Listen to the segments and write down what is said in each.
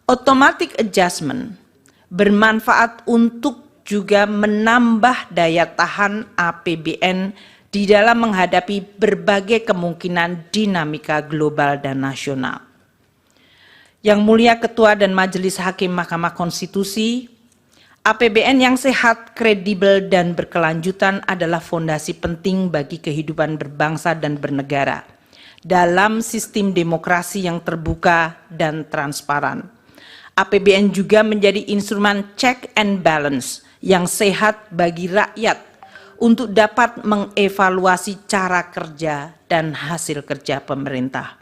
Automatic adjustment bermanfaat untuk juga menambah daya tahan APBN di dalam menghadapi berbagai kemungkinan dinamika global dan nasional. Yang Mulia Ketua dan Majelis Hakim Mahkamah Konstitusi, APBN yang sehat, kredibel, dan berkelanjutan adalah fondasi penting bagi kehidupan berbangsa dan bernegara dalam sistem demokrasi yang terbuka dan transparan. APBN juga menjadi instrumen check and balance yang sehat bagi rakyat untuk dapat mengevaluasi cara kerja dan hasil kerja pemerintah.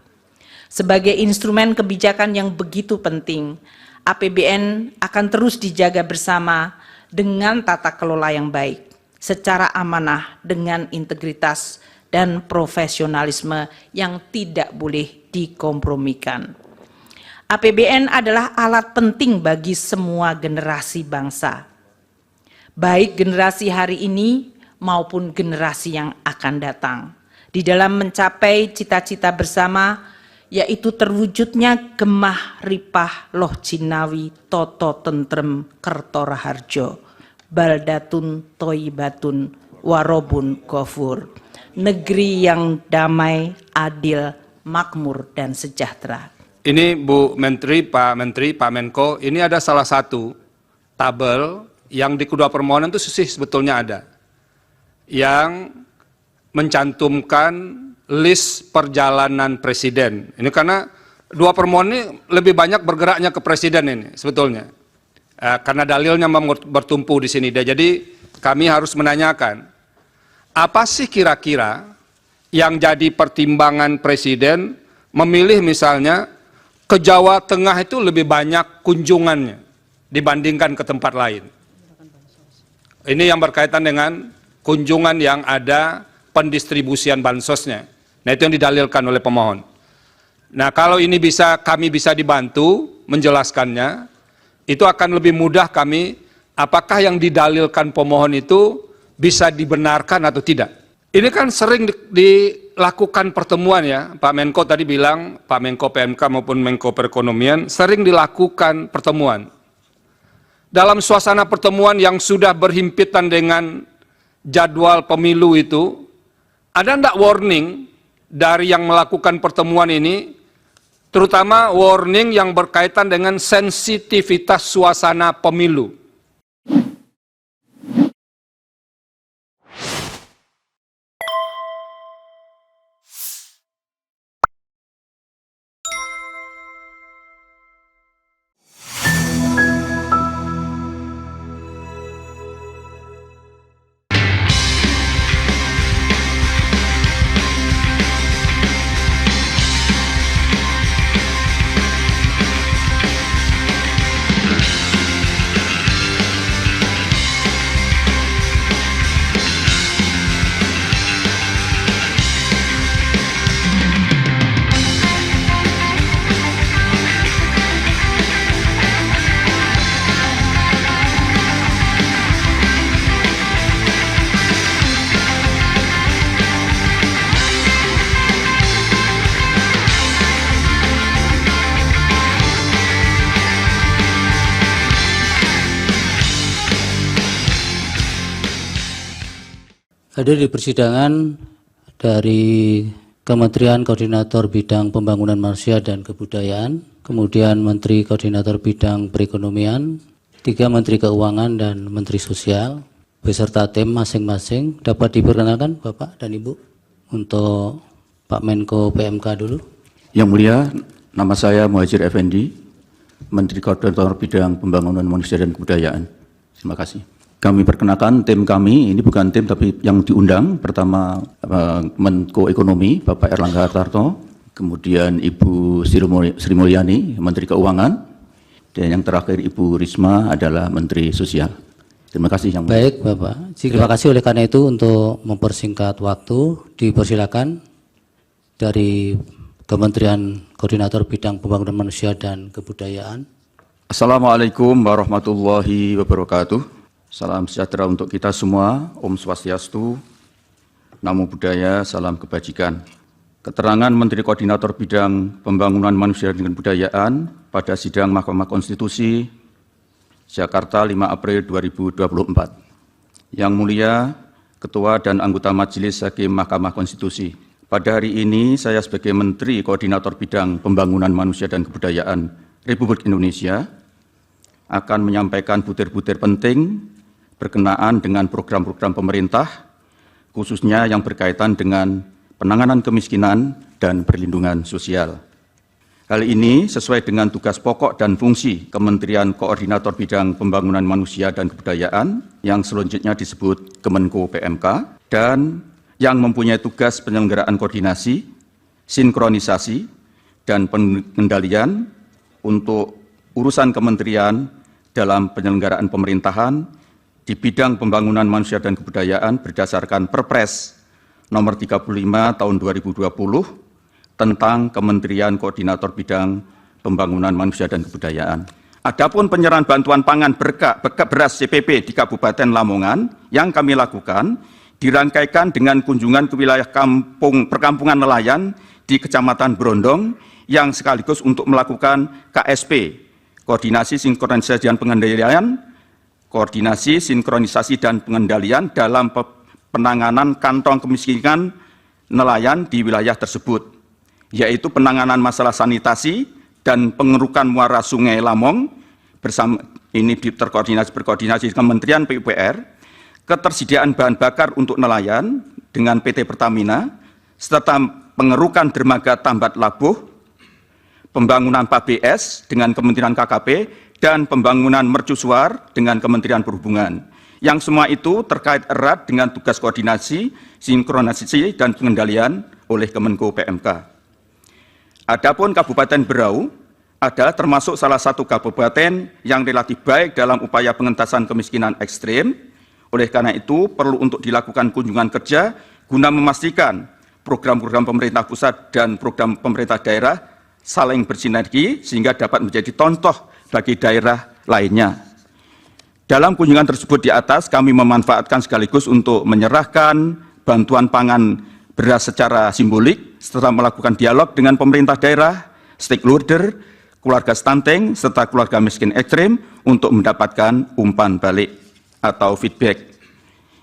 Sebagai instrumen kebijakan yang begitu penting, APBN akan terus dijaga bersama dengan tata kelola yang baik, secara amanah dengan integritas dan profesionalisme yang tidak boleh dikompromikan. APBN adalah alat penting bagi semua generasi bangsa, baik generasi hari ini maupun generasi yang akan datang, di dalam mencapai cita-cita bersama, yaitu terwujudnya gemah ripah loh jinawi toto tentrem kerto raharjo, baldatun toibatun warobun gofur, negeri yang damai, adil, makmur, dan sejahtera. Ini Bu Menteri, Pak Menko, ini ada salah satu tabel yang di kedua permohonan itu sebetulnya ada, yang mencantumkan list perjalanan presiden. Ini karena dua permohonan ini lebih banyak bergeraknya ke presiden ini sebetulnya, karena dalilnya bertumpu di sini. Jadi kami harus menanyakan, apa sih kira-kira yang jadi pertimbangan presiden memilih misalnya ke Jawa Tengah itu lebih banyak kunjungannya dibandingkan ke tempat lain. Ini yang berkaitan dengan kunjungan yang ada pendistribusian bansosnya. Nah, itu yang didalilkan oleh pemohon. Nah, kalau ini kami bisa dibantu menjelaskannya, itu akan lebih mudah kami apakah yang didalilkan pemohon itu bisa dibenarkan atau tidak. Ini kan sering dilakukan pertemuan ya, Pak Menko tadi bilang, Pak Menko PMK maupun Menko Perekonomian sering dilakukan pertemuan. Dalam suasana pertemuan yang sudah berhimpitan dengan jadwal pemilu itu, ada enggak warning dari yang melakukan pertemuan ini, terutama warning yang berkaitan dengan sensitivitas suasana pemilu? Hadir di persidangan dari Kementerian Koordinator Bidang Pembangunan Manusia dan Kebudayaan, kemudian Menteri Koordinator Bidang Perekonomian, 3 Menteri Keuangan dan Menteri Sosial, beserta tim masing-masing. Dapat diperkenalkan Bapak dan Ibu. Untuk Pak Menko PMK dulu. Yang Mulia, nama saya Muhajir Effendi, Menteri Koordinator Bidang Pembangunan Manusia dan Kebudayaan. Terima kasih. Kami perkenalkan tim kami, ini bukan tim tapi yang diundang. Pertama Menko Ekonomi, Bapak Erlangga Hartarto, kemudian Ibu Sri Mulyani, Menteri Keuangan, dan yang terakhir Ibu Risma adalah Menteri Sosial. Terima kasih yang Baik Bapak, terima kasih. Oleh karena itu untuk mempersingkat waktu, dipersilakan dari Kementerian Koordinator Bidang Pembangunan Manusia dan Kebudayaan. Assalamualaikum warahmatullahi wabarakatuh. Salam sejahtera untuk kita semua. Om Swastiastu, Namo Buddhaya, salam kebajikan. Keterangan Menteri Koordinator Bidang Pembangunan Manusia dan Kebudayaan pada sidang Mahkamah Konstitusi Jakarta 5 April 2024. Yang mulia Ketua dan anggota Majelis Hakim Mahkamah Konstitusi, pada hari ini saya sebagai Menteri Koordinator Bidang Pembangunan Manusia dan Kebudayaan Republik Indonesia akan menyampaikan butir-butir penting berkenaan dengan program-program pemerintah, khususnya yang berkaitan dengan penanganan kemiskinan dan perlindungan sosial. Hal ini sesuai dengan tugas pokok dan fungsi Kementerian Koordinator Bidang Pembangunan Manusia dan Kebudayaan yang selanjutnya disebut Kemenko PMK dan yang mempunyai tugas penyelenggaraan koordinasi, sinkronisasi, dan pengendalian untuk urusan kementerian dalam penyelenggaraan pemerintahan di bidang pembangunan manusia dan kebudayaan berdasarkan Perpres nomor 35 tahun 2020 tentang Kementerian Koordinator Bidang Pembangunan Manusia dan Kebudayaan. Adapun penyerahan bantuan pangan beras CPP di Kabupaten Lamongan yang kami lakukan dirangkaikan dengan kunjungan ke wilayah perkampungan nelayan di Kecamatan Brondong yang sekaligus untuk melakukan KSP, Koordinasi Sinkronisasi dan Pengendalian, Koordinasi Sinkronisasi dan Pengendalian dalam penanganan kantong kemiskinan nelayan di wilayah tersebut, yaitu penanganan masalah sanitasi dan pengerukan muara Sungai Lamong bersama ini berkoordinasi dengan Kementerian PUPR, ketersediaan bahan bakar untuk nelayan dengan PT Pertamina, serta pengerukan dermaga Tambat Labuh, pembangunan PABS dengan Kementerian KKP, dan pembangunan mercusuar dengan Kementerian Perhubungan. Yang semua itu terkait erat dengan tugas koordinasi, sinkronisasi, dan pengendalian oleh Kemenko PMK. Adapun Kabupaten Berau adalah termasuk salah satu kabupaten yang relatif baik dalam upaya pengentasan kemiskinan ekstrim. Oleh karena itu, perlu untuk dilakukan kunjungan kerja guna memastikan program-program pemerintah pusat dan program pemerintah daerah saling bersinergi sehingga dapat menjadi contoh bagi daerah lainnya. Dalam kunjungan tersebut di atas, kami memanfaatkan sekaligus untuk menyerahkan bantuan pangan beras secara simbolik, serta melakukan dialog dengan pemerintah daerah, stakeholder, keluarga stunting, serta keluarga miskin ekstrim untuk mendapatkan umpan balik atau feedback.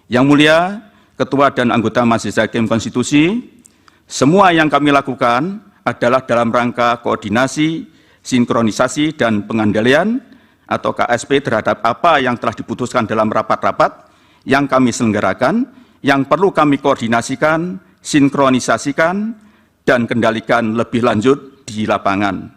Yang mulia, Ketua dan anggota Majelis Hakim Konstitusi, semua yang kami lakukan adalah dalam rangka koordinasi, sinkronisasi, dan pengendalian atau KSP terhadap apa yang telah diputuskan dalam rapat-rapat yang kami selenggarakan, yang perlu kami koordinasikan, sinkronisasikan, dan kendalikan lebih lanjut di lapangan.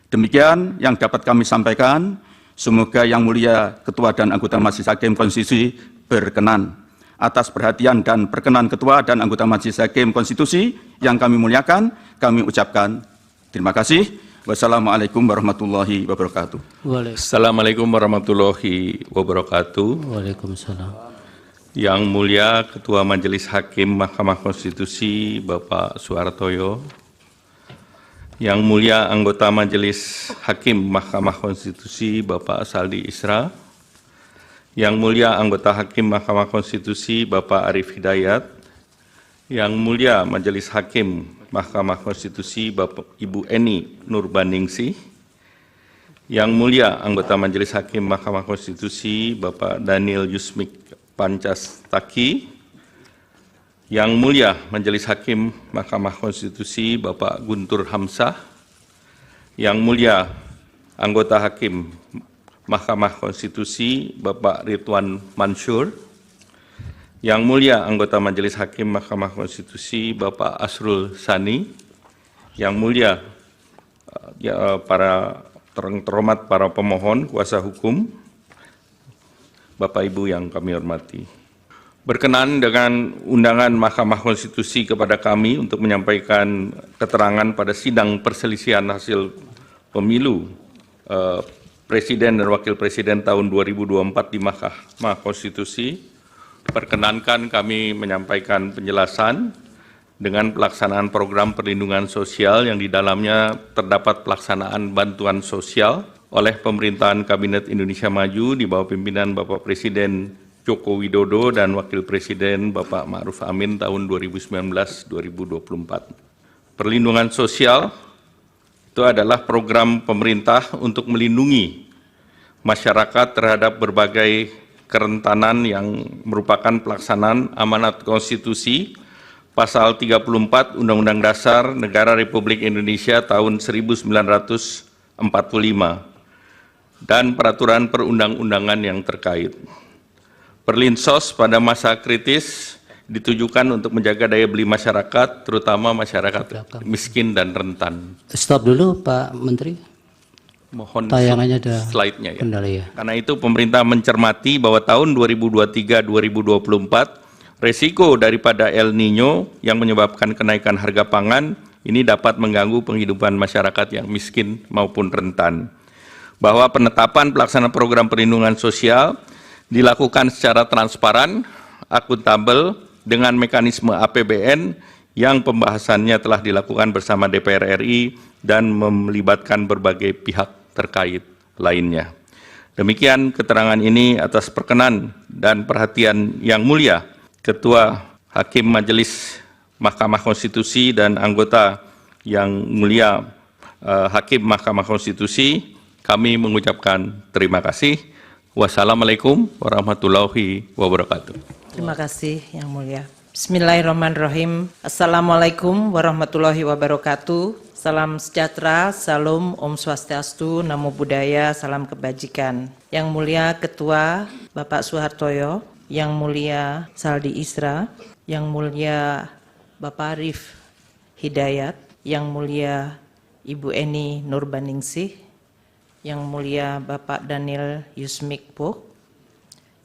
Demikian yang dapat kami sampaikan. Semoga Yang Mulia Ketua dan anggota Majelis Hakim Konstitusi berkenan. Atas perhatian dan perkenan Ketua dan anggota Majelis Hakim Konstitusi yang kami muliakan, kami ucapkan terima kasih. Wassalamualaikum warahmatullahi wabarakatuh. Assalamualaikum warahmatullahi wabarakatuh. Waalaikumsalam. Yang mulia Ketua Majelis Hakim Mahkamah Konstitusi Bapak Suhartoyo, yang mulia anggota Majelis Hakim Mahkamah Konstitusi Bapak Saldi Isra, yang mulia anggota Hakim Mahkamah Konstitusi Bapak Arif Hidayat, yang mulia Majelis Hakim Mahkamah Konstitusi Bapak Ibu Eni Nurbaningsih, yang mulia anggota Majelis Hakim Mahkamah Konstitusi Bapak Daniel Yusmik Pancastaki, yang mulia Majelis Hakim Mahkamah Konstitusi Bapak Guntur Hamzah, yang mulia anggota Hakim Mahkamah Konstitusi Bapak Ridwan Mansur, yang mulia anggota Majelis Hakim Mahkamah Konstitusi Bapak Asrul Sani, yang mulia para terhormat para pemohon kuasa hukum, Bapak Ibu yang kami hormati. Berkenan dengan undangan Mahkamah Konstitusi kepada kami untuk menyampaikan keterangan pada sidang perselisihan hasil pemilu Presiden dan Wakil Presiden tahun 2024 di Mahkamah Konstitusi. Perkenankan kami menyampaikan penjelasan dengan pelaksanaan program perlindungan sosial yang di dalamnya terdapat pelaksanaan bantuan sosial oleh pemerintahan Kabinet Indonesia Maju di bawah pimpinan Bapak Presiden Joko Widodo dan Wakil Presiden Bapak Ma'ruf Amin tahun 2019-2024. perlindungan sosial itu adalah program pemerintah untuk melindungi masyarakat terhadap berbagai kerentanan yang merupakan pelaksanaan amanat konstitusi pasal 34 Undang-Undang Dasar Negara Republik Indonesia tahun 1945 dan peraturan perundang-undangan yang terkait. Perlinsos pada masa kritis ditujukan untuk menjaga daya beli masyarakat, terutama masyarakat miskin dan rentan. Stop dulu Pak Menteri. Mohon Tayangannya ada slide-nya ya. kendala ya. Karena itu pemerintah mencermati bahwa tahun 2023-2024 resiko daripada El Nino yang menyebabkan kenaikan harga pangan ini dapat mengganggu penghidupan masyarakat yang miskin maupun rentan. Bahwa penetapan pelaksanaan program perlindungan sosial dilakukan secara transparan, akuntabel, dengan mekanisme APBN yang pembahasannya telah dilakukan bersama DPR RI dan melibatkan berbagai pihak terkait lainnya. Demikian keterangan ini atas perkenan dan perhatian yang mulia Ketua Hakim Majelis Mahkamah Konstitusi dan anggota yang mulia Hakim Mahkamah Konstitusi, kami mengucapkan terima kasih. Wassalamualaikum warahmatullahi wabarakatuh. Terima kasih Yang Mulia. Bismillahirrahmanirrahim. Assalamualaikum warahmatullahi wabarakatuh. Salam sejahtera, salam, Om Swastiastu, Namo Buddhaya, salam kebajikan. Yang Mulia Ketua Bapak Suhartoyo, Yang Mulia Saldi Isra, Yang Mulia Bapak Arif Hidayat, Yang Mulia Ibu Eni Nurbaningsih, Yang Mulia Bapak Daniel Yusmikpo,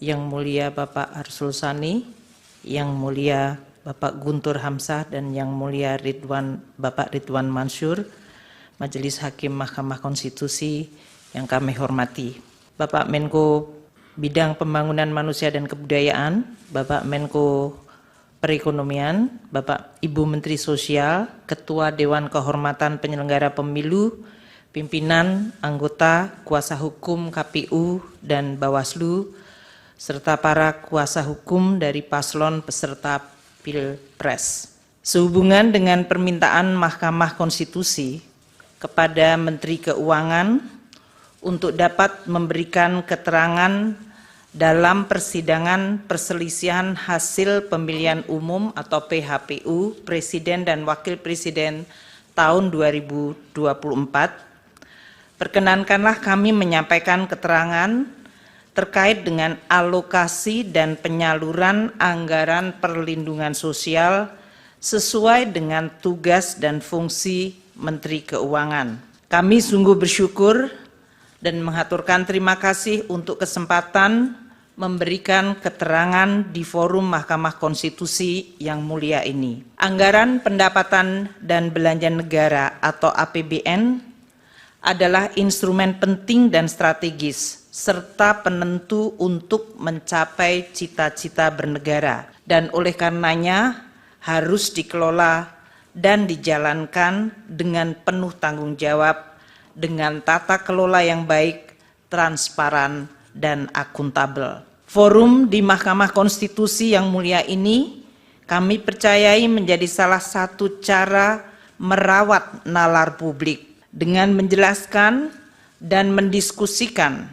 Yang Mulia Bapak Arsul Sani, Yang Mulia Bapak Guntur Hamzah, dan Yang Mulia Bapak Ridwan Mansur, Majelis Hakim Mahkamah Konstitusi yang kami hormati. Bapak Menko Bidang Pembangunan Manusia dan Kebudayaan, Bapak Menko Perekonomian, Bapak Ibu Menteri Sosial, Ketua Dewan Kehormatan Penyelenggara Pemilu, pimpinan, anggota, kuasa hukum KPU dan Bawaslu, serta para kuasa hukum dari paslon peserta Pilpres. Sehubungan dengan permintaan Mahkamah Konstitusi kepada Menteri Keuangan untuk dapat memberikan keterangan dalam persidangan perselisihan hasil pemilihan umum atau PHPU Presiden dan Wakil Presiden tahun 2024, perkenankanlah kami menyampaikan keterangan terkait dengan alokasi dan penyaluran anggaran perlindungan sosial sesuai dengan tugas dan fungsi Menteri Keuangan. Kami sungguh bersyukur dan mengaturkan terima kasih untuk kesempatan memberikan keterangan di forum Mahkamah Konstitusi yang mulia ini. Anggaran pendapatan dan belanja negara atau APBN adalah instrumen penting dan strategis serta penentu untuk mencapai cita-cita bernegara, dan oleh karenanya harus dikelola dan dijalankan dengan penuh tanggung jawab dengan tata kelola yang baik, transparan, dan akuntabel. Forum di Mahkamah Konstitusi yang mulia ini kami percayai menjadi salah satu cara merawat nalar publik dengan menjelaskan dan mendiskusikan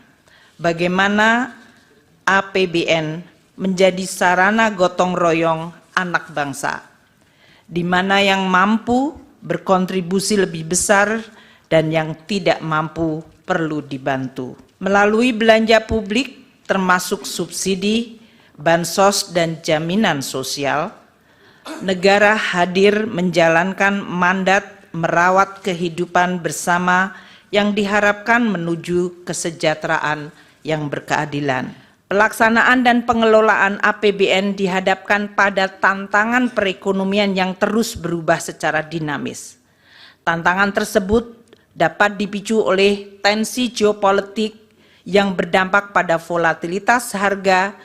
bagaimana APBN menjadi sarana gotong royong anak bangsa, di mana yang mampu berkontribusi lebih besar dan yang tidak mampu perlu dibantu. Melalui belanja publik termasuk subsidi, bansos, dan jaminan sosial, negara hadir menjalankan mandat merawat kehidupan bersama yang diharapkan menuju kesejahteraan yang berkeadilan. Pelaksanaan dan pengelolaan APBN dihadapkan pada tantangan perekonomian yang terus berubah secara dinamis. Tantangan tersebut dapat dipicu oleh tensi geopolitik yang berdampak pada volatilitas harga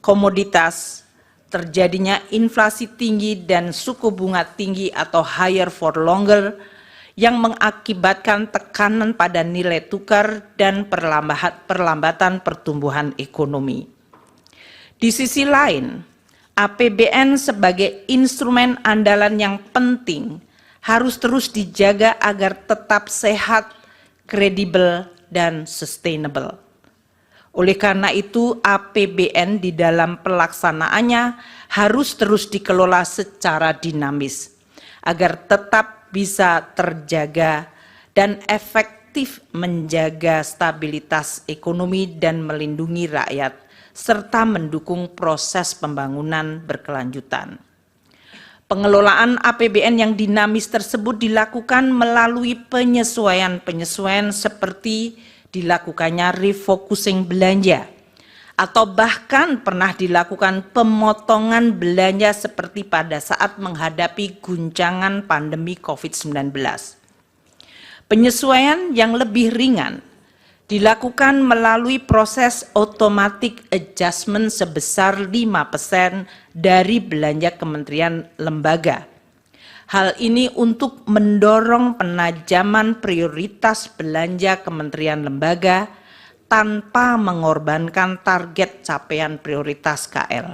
komoditas, terjadinya inflasi tinggi dan suku bunga tinggi atau higher for longer yang mengakibatkan tekanan pada nilai tukar dan perlambatan pertumbuhan ekonomi. Di sisi lain, APBN sebagai instrumen andalan yang penting harus terus dijaga agar tetap sehat, kredibel, dan sustainable. Oleh karena itu, APBN di dalam pelaksanaannya harus terus dikelola secara dinamis agar tetap bisa terjaga dan efektif menjaga stabilitas ekonomi dan melindungi rakyat, serta mendukung proses pembangunan berkelanjutan. Pengelolaan APBN yang dinamis tersebut dilakukan melalui penyesuaian-penyesuaian seperti dilakukannya refocusing belanja, atau bahkan pernah dilakukan pemotongan belanja seperti pada saat menghadapi guncangan pandemi COVID-19. Penyesuaian yang lebih ringan dilakukan melalui proses automatic adjustment sebesar 5% dari belanja kementerian lembaga. Hal ini untuk mendorong penajaman prioritas belanja kementerian lembaga tanpa mengorbankan target capaian prioritas KL.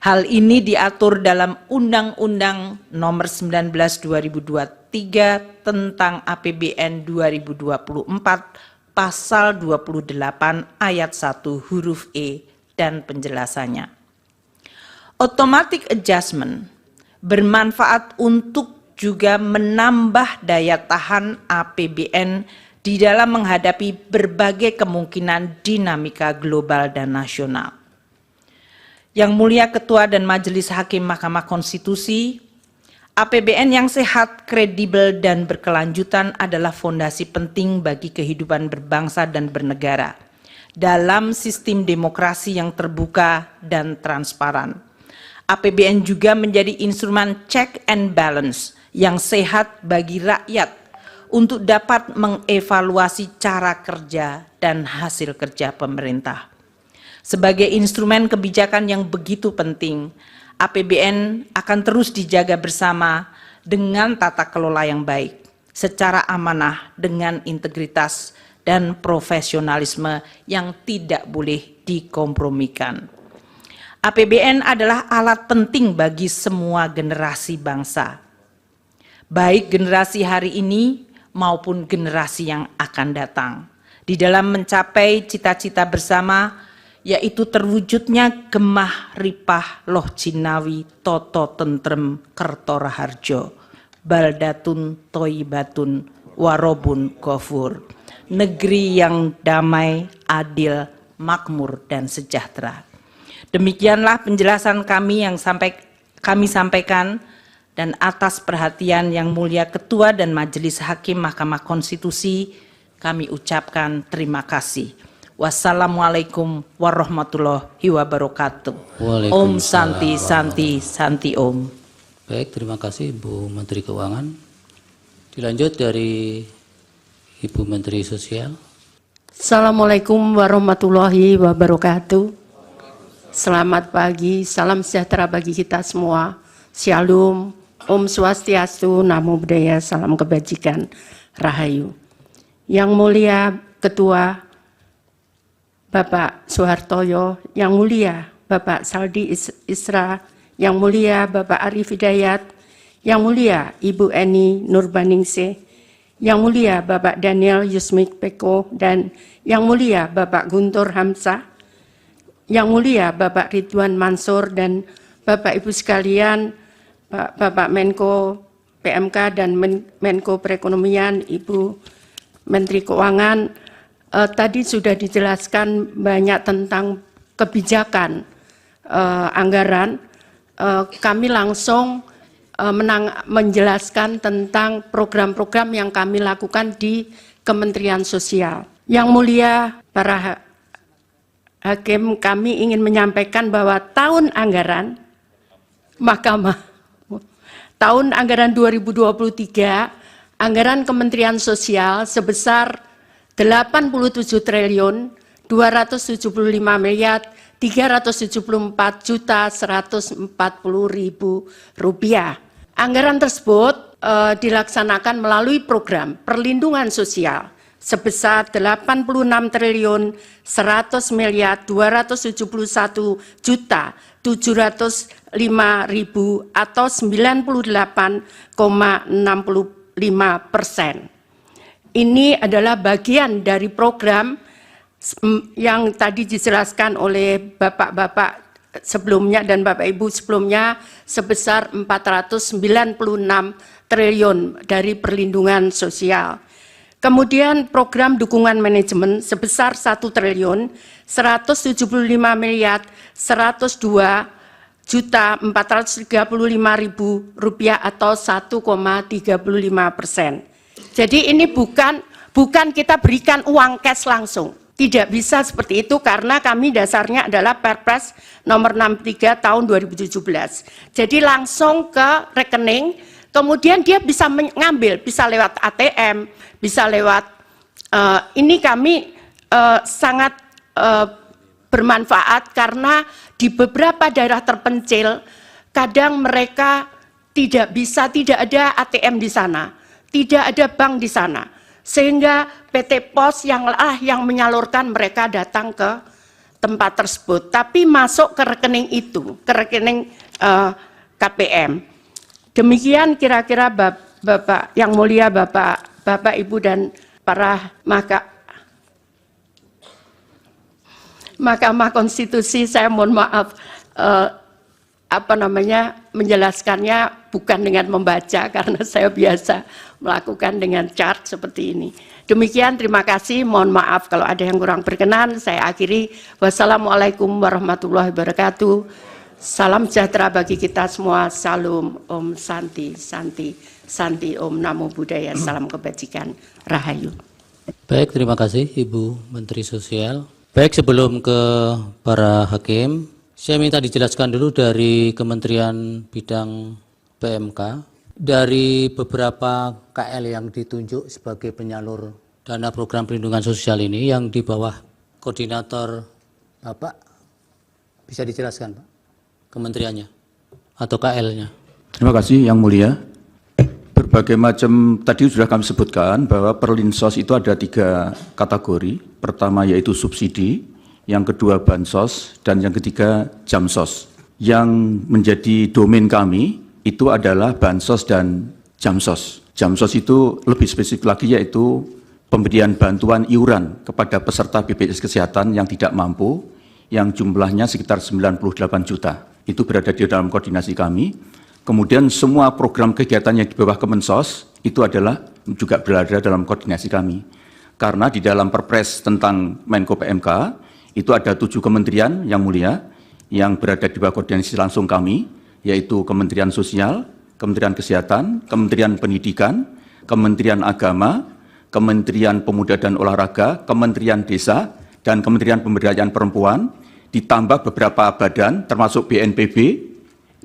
Hal ini diatur dalam Undang-Undang Nomor 19 2023 tentang APBN 2024 Pasal 28 ayat 1 huruf E dan penjelasannya. Automatic adjustment bermanfaat untuk juga menambah daya tahan APBN di dalam menghadapi berbagai kemungkinan dinamika global dan nasional. Yang Mulia Ketua dan Majelis Hakim Mahkamah Konstitusi, APBN yang sehat, kredibel, dan berkelanjutan adalah fondasi penting bagi kehidupan berbangsa dan bernegara dalam sistem demokrasi yang terbuka dan transparan. APBN juga menjadi instrumen check and balance yang sehat bagi rakyat untuk dapat mengevaluasi cara kerja dan hasil kerja pemerintah. Sebagai instrumen kebijakan yang begitu penting, APBN akan terus dijaga bersama dengan tata kelola yang baik, secara amanah dengan integritas dan profesionalisme yang tidak boleh dikompromikan. APBN adalah alat penting bagi semua generasi bangsa, baik generasi hari ini maupun generasi yang akan datang, di dalam mencapai cita-cita bersama, yaitu terwujudnya gemah ripah loh jinawi toto tentrem kerto raharjo baldatun toibatun warobun ghafur, negeri yang damai, adil, makmur, dan sejahtera. Demikianlah penjelasan kami yang kami sampaikan, dan atas perhatian Yang Mulia Ketua dan Majelis Hakim Mahkamah Konstitusi kami ucapkan terima kasih. Wassalamualaikum warahmatullahi wabarakatuh. Om Santi Santi Santi Om. Baik, terima kasih Ibu Menteri Keuangan. Dilanjut dari Ibu Menteri Sosial. Assalamualaikum warahmatullahi wabarakatuh. Selamat pagi, salam sejahtera bagi kita semua. Shalom, Om Swastiastu, Namo Buddhaya, salam kebajikan, Rahayu. Yang Mulia Ketua Bapak Soehartoyo, Yang Mulia Bapak Saldi Isra, Yang Mulia Bapak Arif Hidayat, Yang Mulia Ibu Eni Nurbaningsih, Yang Mulia Bapak Daniel Yusmik Peko, dan Yang Mulia Bapak Guntur Hamzah, Yang Mulia Bapak Ridwan Mansur, dan Bapak Ibu sekalian, Bapak Menko PMK dan Menko Perekonomian, Ibu Menteri Keuangan. Tadi sudah dijelaskan banyak tentang kebijakan anggaran. Kami langsung menjelaskan tentang program-program yang kami lakukan di Kementerian Sosial. Yang Mulia para hakim, kami ingin menyampaikan bahwa tahun anggaran Mahkamah tahun anggaran 2023 anggaran Kementerian Sosial sebesar 87 triliun 275 miliar 374 juta 140.000 rupiah. Anggaran tersebut dilaksanakan melalui program perlindungan sosial sebesar 86 triliun 100 miliar 277.705.000 atau 98,65%. Ini adalah bagian dari program yang tadi dijelaskan oleh Bapak-Bapak sebelumnya dan Bapak Ibu sebelumnya sebesar 496 triliun dari perlindungan sosial. Kemudian program dukungan manajemen sebesar 1 triliun 175 miliar 102.435.000 rupiah atau 1,35%. Jadi ini bukan kita berikan uang cash langsung. Tidak bisa seperti itu karena kami dasarnya adalah Perpres nomor 63 tahun 2017. Jadi langsung ke rekening, kemudian dia bisa mengambil, bisa lewat ATM, bisa lewat, ini kami sangat bermanfaat karena di beberapa daerah terpencil, kadang mereka tidak ada ATM di sana, tidak ada bank di sana. Sehingga PT Pos yang menyalurkan mereka datang ke tempat tersebut, tapi masuk ke rekening itu, ke rekening KPM. Demikian kira-kira Bapak yang mulia, Bapak Ibu dan para Mahkamah Konstitusi, saya mohon maaf menjelaskannya bukan dengan membaca karena saya biasa melakukan dengan chart seperti ini. Demikian, terima kasih. Mohon maaf kalau ada yang kurang berkenan. Saya akhiri. Wassalamualaikum warahmatullahi wabarakatuh. Salam sejahtera bagi kita semua. Salam Om Santi, Santi, Santi Om Namo Buddhaya. Salam kebajikan. Rahayu. Baik, terima kasih Ibu Menteri Sosial. Baik, sebelum ke para hakim, saya minta dijelaskan dulu dari Kementerian Bidang PMK. Dari beberapa KL yang ditunjuk sebagai penyalur dana program perlindungan sosial ini yang di bawah koordinator Bapak, bisa dijelaskan Pak, kementeriannya atau KL-nya? Terima kasih Yang Mulia. Berbagai macam, tadi sudah kami sebutkan bahwa Perlinsos itu ada 3 kategori. Pertama yaitu subsidi, yang kedua bansos, dan yang ketiga jamsos. Yang menjadi domain kami itu adalah bansos dan jamsos. Jamsos itu lebih spesifik lagi yaitu pemberian bantuan iuran kepada peserta BPJS Kesehatan yang tidak mampu, yang jumlahnya sekitar 98 juta. Itu berada di dalam koordinasi kami. Kemudian semua program kegiatan yang di bawah Kemensos itu adalah juga berada dalam koordinasi kami. Karena di dalam Perpres tentang Menko PMK, itu ada 7 kementerian yang mulia, yang berada di bawah koordinasi langsung kami, yaitu Kementerian Sosial, Kementerian Kesehatan, Kementerian Pendidikan, Kementerian Agama, Kementerian Pemuda dan Olahraga, Kementerian Desa, dan Kementerian Pemberdayaan Perempuan, ditambah beberapa badan termasuk BNPB,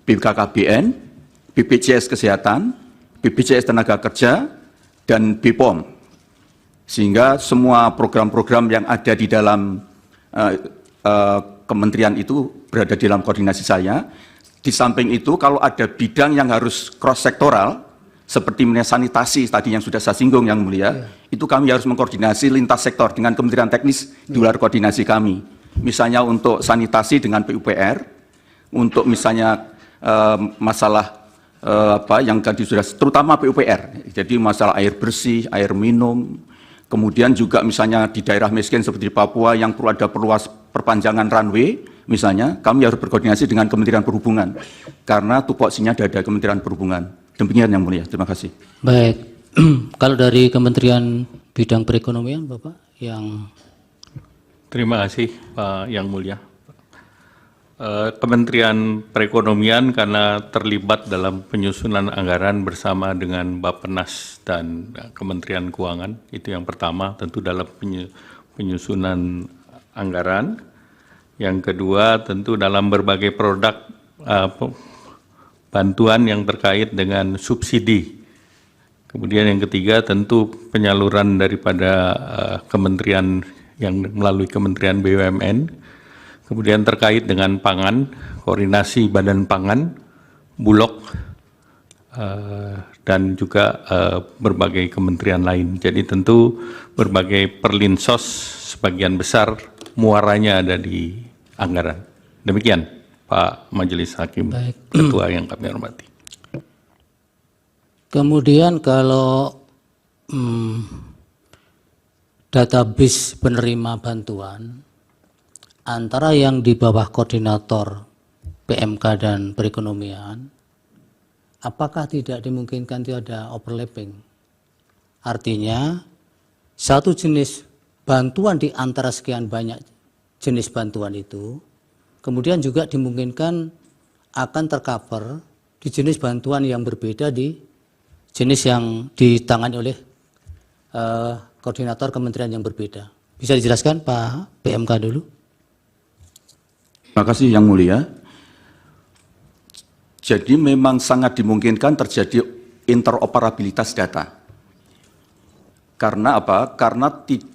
BKKBN, BPJS Kesehatan, BPJS Tenaga Kerja, dan BPOM. Sehingga semua program-program yang ada di dalam kementerian itu berada di dalam koordinasi saya. Di samping itu, kalau ada bidang yang harus cross-sektoral, seperti sanitasi tadi yang sudah saya singgung Yang Mulia, itu kami harus mengkoordinasi lintas sektor dengan kementerian teknis di luar koordinasi kami. Misalnya untuk sanitasi dengan PUPR, untuk misalnya masalah yang tadi sudah, terutama PUPR, jadi masalah air bersih, air minum, kemudian juga misalnya di daerah miskin seperti di Papua yang perlu ada perpanjangan runway, misalnya, kami harus berkoordinasi dengan Kementerian Perhubungan, karena tupoksinya ada Kementerian Perhubungan. Demikian Yang Mulia, terima kasih. Baik, kalau dari Kementerian Bidang Perekonomian, Bapak, yang... Terima kasih Pak Yang Mulia. Kementerian Perekonomian karena terlibat dalam penyusunan anggaran bersama dengan Bappenas dan Kementerian Keuangan, itu yang pertama, tentu dalam penyusunan anggaran. Yang kedua tentu dalam berbagai produk bantuan yang terkait dengan subsidi. Kemudian yang ketiga tentu penyaluran daripada kementerian yang melalui Kementerian BUMN. Kemudian terkait dengan pangan, koordinasi Badan Pangan, Bulog, dan juga berbagai kementerian lain. Jadi tentu berbagai perlinsos sebagian besar muaranya ada di anggaran. Demikian Pak Majelis Hakim, Ketua yang kami hormati. Kemudian kalau database penerima bantuan antara yang di bawah koordinator PMK dan perekonomian, apakah tidak dimungkinkan itu ada overlapping? Artinya satu jenis bantuan di antara sekian banyak jenis bantuan itu, kemudian juga dimungkinkan akan tercover di jenis bantuan yang berbeda di jenis yang ditangani oleh koordinator kementerian yang berbeda. Bisa dijelaskan Pak PMK dulu? Terima kasih Yang Mulia. Jadi memang sangat dimungkinkan terjadi interoperabilitas data. Karena apa? Karena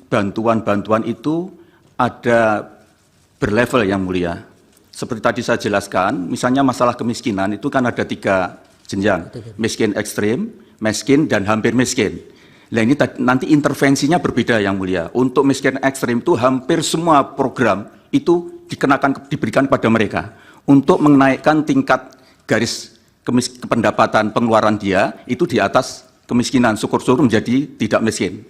bantuan-bantuan itu ada berlevel Yang Mulia. Seperti tadi saya jelaskan, misalnya masalah kemiskinan itu kan ada 3 jenjang. Miskin ekstrim, miskin, dan hampir miskin. Nah ini nanti intervensinya berbeda Yang Mulia. Untuk miskin ekstrim itu hampir semua program itu diberikan kepada mereka. Untuk menaikkan tingkat garis pendapatan pengeluaran dia itu di atas kemiskinan, syukur-syukur menjadi tidak miskin.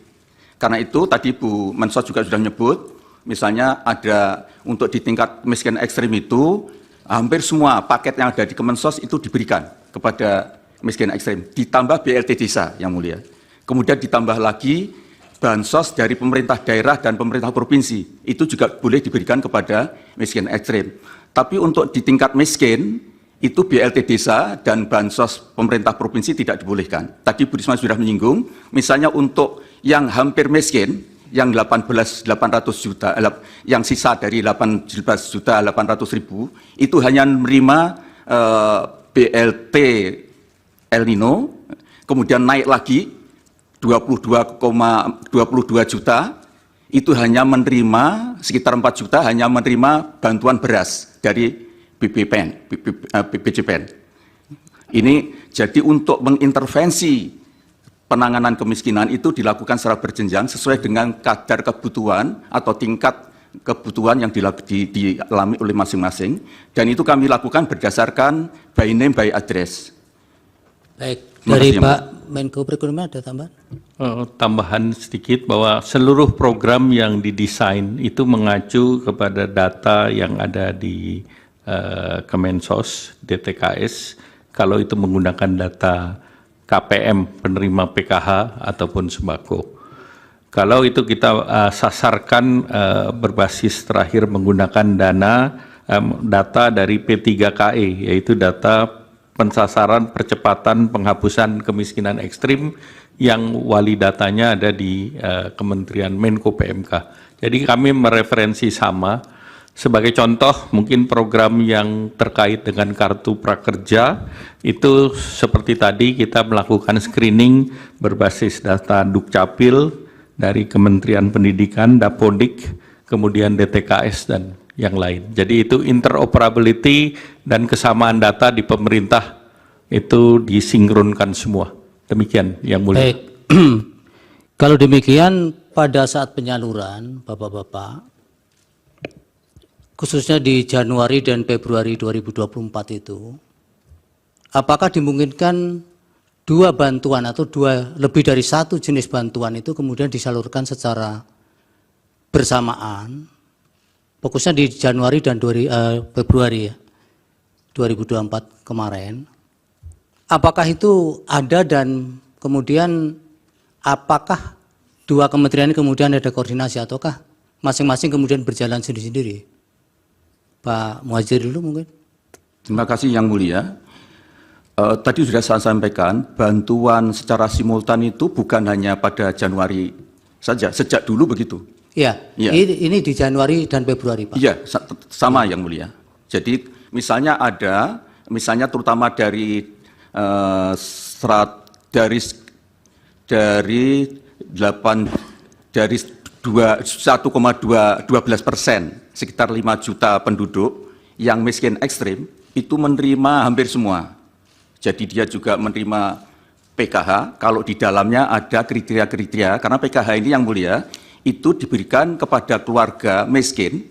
Karena itu tadi Bu Mensos juga sudah menyebut, misalnya ada untuk di tingkat miskin ekstrim itu hampir semua paket yang ada di Kemensos itu diberikan kepada miskin ekstrim, ditambah BLT desa Yang Mulia. Kemudian ditambah lagi bansos dari pemerintah daerah dan pemerintah provinsi, itu juga boleh diberikan kepada miskin ekstrim. Tapi untuk di tingkat miskin, itu BLT desa dan bansos pemerintah provinsi tidak dibolehkan. Tadi Bu Risma sudah menyinggung, misalnya untuk yang hampir miskin, yang 18.800 juta, yang sisa dari 18.800.000, itu hanya menerima BLT El Nino, kemudian naik lagi 22 juta, itu hanya menerima sekitar 4 juta, hanya menerima bantuan beras dari BPJPN. Ini jadi untuk mengintervensi penanganan kemiskinan itu dilakukan secara berjenjang sesuai dengan kadar kebutuhan atau tingkat kebutuhan yang dialami oleh masing-masing, dan itu kami lakukan berdasarkan by name by address. Baik, dari Pak Menko Perekonomian ada tambahan? Tambahan sedikit bahwa seluruh program yang didesain itu mengacu kepada data yang ada di Kemensos, DTKS, kalau itu menggunakan data KPM, penerima PKH ataupun sembako. Kalau itu kita sasarkan berbasis terakhir menggunakan data dari P3KE, yaitu data pensasaran percepatan penghapusan kemiskinan ekstrim yang wali datanya ada di Kementerian Menko PMK. Jadi kami mereferensi sama. Sebagai contoh, mungkin program yang terkait dengan kartu prakerja itu seperti tadi kita melakukan screening berbasis data Dukcapil dari Kementerian Pendidikan, Dapodik, kemudian DTKS dan yang lain. Jadi itu interoperability dan kesamaan data di pemerintah itu disinkronkan semua. Demikian Yang Mulia. Baik. Kalau demikian pada saat penyaluran Bapak-bapak, khususnya di Januari dan Februari 2024 itu, apakah dimungkinkan 2 bantuan atau lebih dari 1 jenis bantuan itu kemudian disalurkan secara bersamaan, fokusnya di Januari dan Februari ya, 2024 kemarin, apakah itu ada dan kemudian apakah 2 kementerian kemudian ada koordinasi ataukah masing-masing kemudian berjalan sendiri-sendiri? Pak Muhajir dulu mungkin. Terima kasih Yang Mulia. Tadi sudah saya sampaikan, bantuan secara simultan itu bukan hanya pada Januari saja, sejak dulu begitu. Iya, Ya. Ini di Januari dan Februari Pak. Iya, sama Yang Mulia. Jadi misalnya misalnya terutama dari 1,12%, sekitar 5 juta penduduk yang miskin ekstrim, itu menerima hampir semua. Jadi dia juga menerima PKH kalau di dalamnya ada kriteria-kriteria, karena PKH ini yang mulia, itu diberikan kepada keluarga miskin,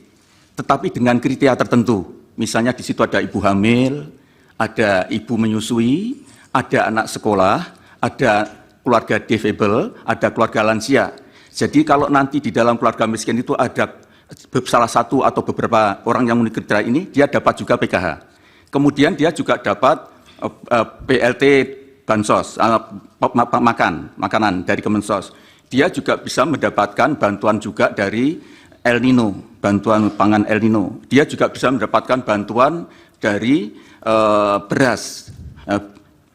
tetapi dengan kriteria tertentu. Misalnya di situ ada ibu hamil, ada ibu menyusui, ada anak sekolah, ada keluarga difabel, ada keluarga lansia. Jadi kalau nanti di dalam keluarga miskin itu ada salah satu atau beberapa orang yang memenuhi kriteria ini, dia dapat juga PKH. Kemudian dia juga dapat PLT Bansos, makanan dari Kemensos. Dia juga bisa mendapatkan bantuan juga dari El Nino, bantuan pangan El Nino. Dia juga bisa mendapatkan bantuan dari beras,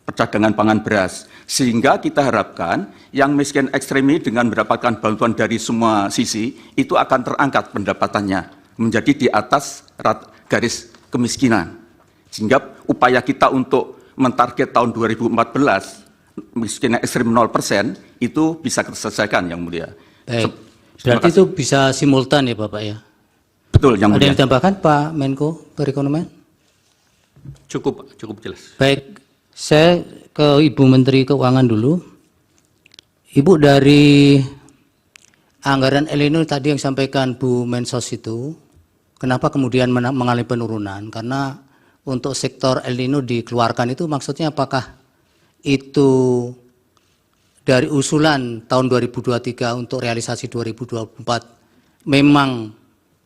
perdagangan pangan beras. Sehingga kita harapkan yang miskin ekstrem ini dengan mendapatkan bantuan dari semua sisi, itu akan terangkat pendapatannya menjadi di atas garis kemiskinan. Sehingga upaya kita untuk mentarget tahun 2014, miskin ekstrem 0%, itu bisa terselesaikan, Yang Mulia. Baik. Berarti itu bisa simultan ya Bapak ya? Betul, Yang Mulia. Ada yang ditambahkan Pak Menko Perekonomian? Cukup jelas. Baik, saya ke Ibu Menteri Keuangan dulu. Ibu, dari anggaran El Nino tadi yang sampaikan Bu Mensos itu, kenapa kemudian mengalami penurunan? Karena untuk sektor El Nino dikeluarkan itu maksudnya apakah itu dari usulan tahun 2023 untuk realisasi 2024 memang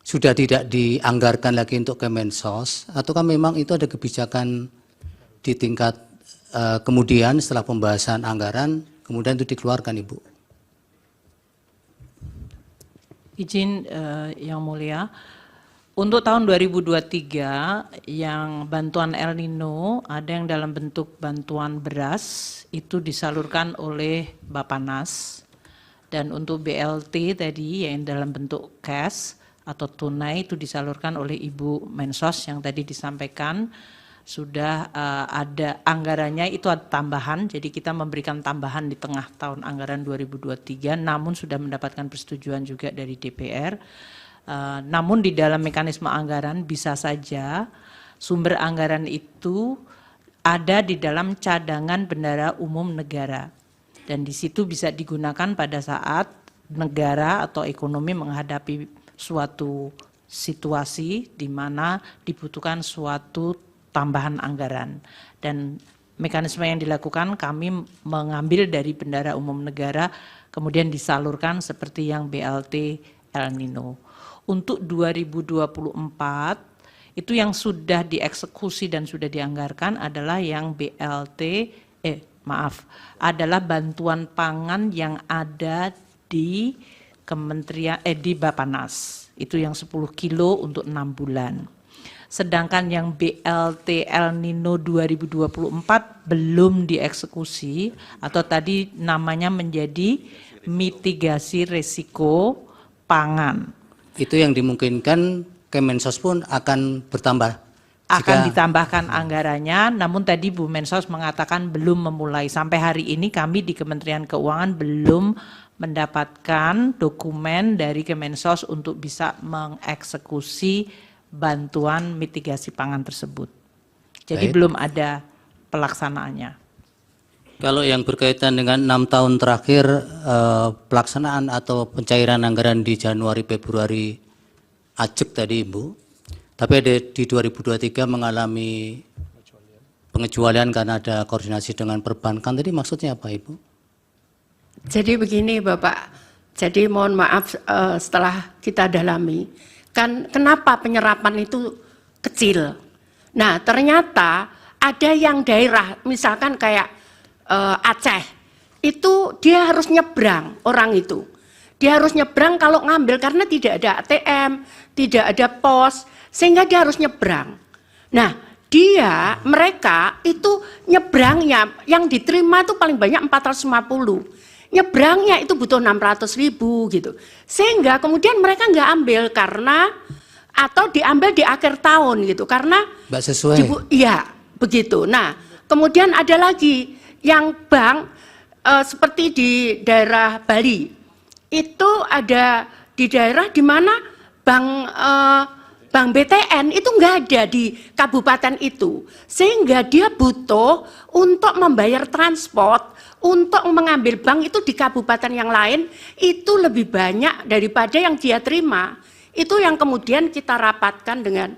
sudah tidak dianggarkan lagi untuk Kemensos, ataukah memang itu ada kebijakan di tingkat kemudian setelah pembahasan anggaran kemudian itu dikeluarkan, Ibu? Izin Yang Mulia, untuk tahun 2023 yang bantuan El Nino ada yang dalam bentuk bantuan beras itu disalurkan oleh Bappenas, dan untuk BLT tadi yang dalam bentuk cash atau tunai itu disalurkan oleh Ibu Mensos yang tadi disampaikan sudah ada anggarannya, itu ada tambahan, jadi kita memberikan tambahan di tengah tahun anggaran 2023 namun sudah mendapatkan persetujuan juga dari DPR. Namun di dalam mekanisme anggaran bisa saja sumber anggaran itu ada di dalam cadangan bendahara umum negara, dan di situ bisa digunakan pada saat negara atau ekonomi menghadapi suatu situasi di mana dibutuhkan suatu tambahan anggaran, dan mekanisme yang dilakukan kami mengambil dari bendahara umum negara kemudian disalurkan seperti yang BLT El Nino. Untuk 2024 itu yang sudah dieksekusi dan sudah dianggarkan adalah yang adalah bantuan pangan yang ada di Kementerian di Bappenas. Itu yang 10 kilo untuk 6 bulan. Sedangkan yang BLT El Nino 2024 belum dieksekusi atau tadi namanya menjadi mitigasi risiko pangan. Itu yang dimungkinkan Kemensos pun akan bertambah. Akan ditambahkan anggarannya, namun tadi Bu Mensos mengatakan belum memulai. Sampai hari ini kami di Kementerian Keuangan belum mendapatkan dokumen dari Kemensos untuk bisa mengeksekusi bantuan mitigasi pangan tersebut. Jadi Baik. belum ada pelaksanaannya. Kalau yang berkaitan dengan 6 tahun terakhir pelaksanaan atau pencairan anggaran di Januari Februari ajek tadi Ibu, tapi ada di 2023 mengalami pengecualian karena ada koordinasi dengan perbankan, tadi maksudnya apa Ibu? Jadi begini Bapak, jadi mohon maaf setelah kita dalami, kan kenapa penyerapan itu kecil. Nah ternyata ada yang daerah, misalkan kayak Aceh, itu dia harus nyebrang orang itu. Dia harus nyebrang kalau ngambil karena tidak ada ATM, tidak ada pos, sehingga dia harus nyebrang. Nah mereka itu nyebrangnya, yang diterima itu paling banyak 450. Nyebrangnya itu butuh 600.000 gitu. Sehingga kemudian mereka nggak ambil karena, atau diambil di akhir tahun gitu. Karena Mbak sesuai. Iya, begitu. Nah, kemudian ada lagi yang bank seperti di daerah Bali. Itu ada di daerah di mana bank Bank BTN itu nggak ada di kabupaten itu, sehingga dia butuh untuk membayar transport, untuk mengambil bank itu di kabupaten yang lain itu lebih banyak daripada yang dia terima. Itu yang kemudian kita rapatkan dengan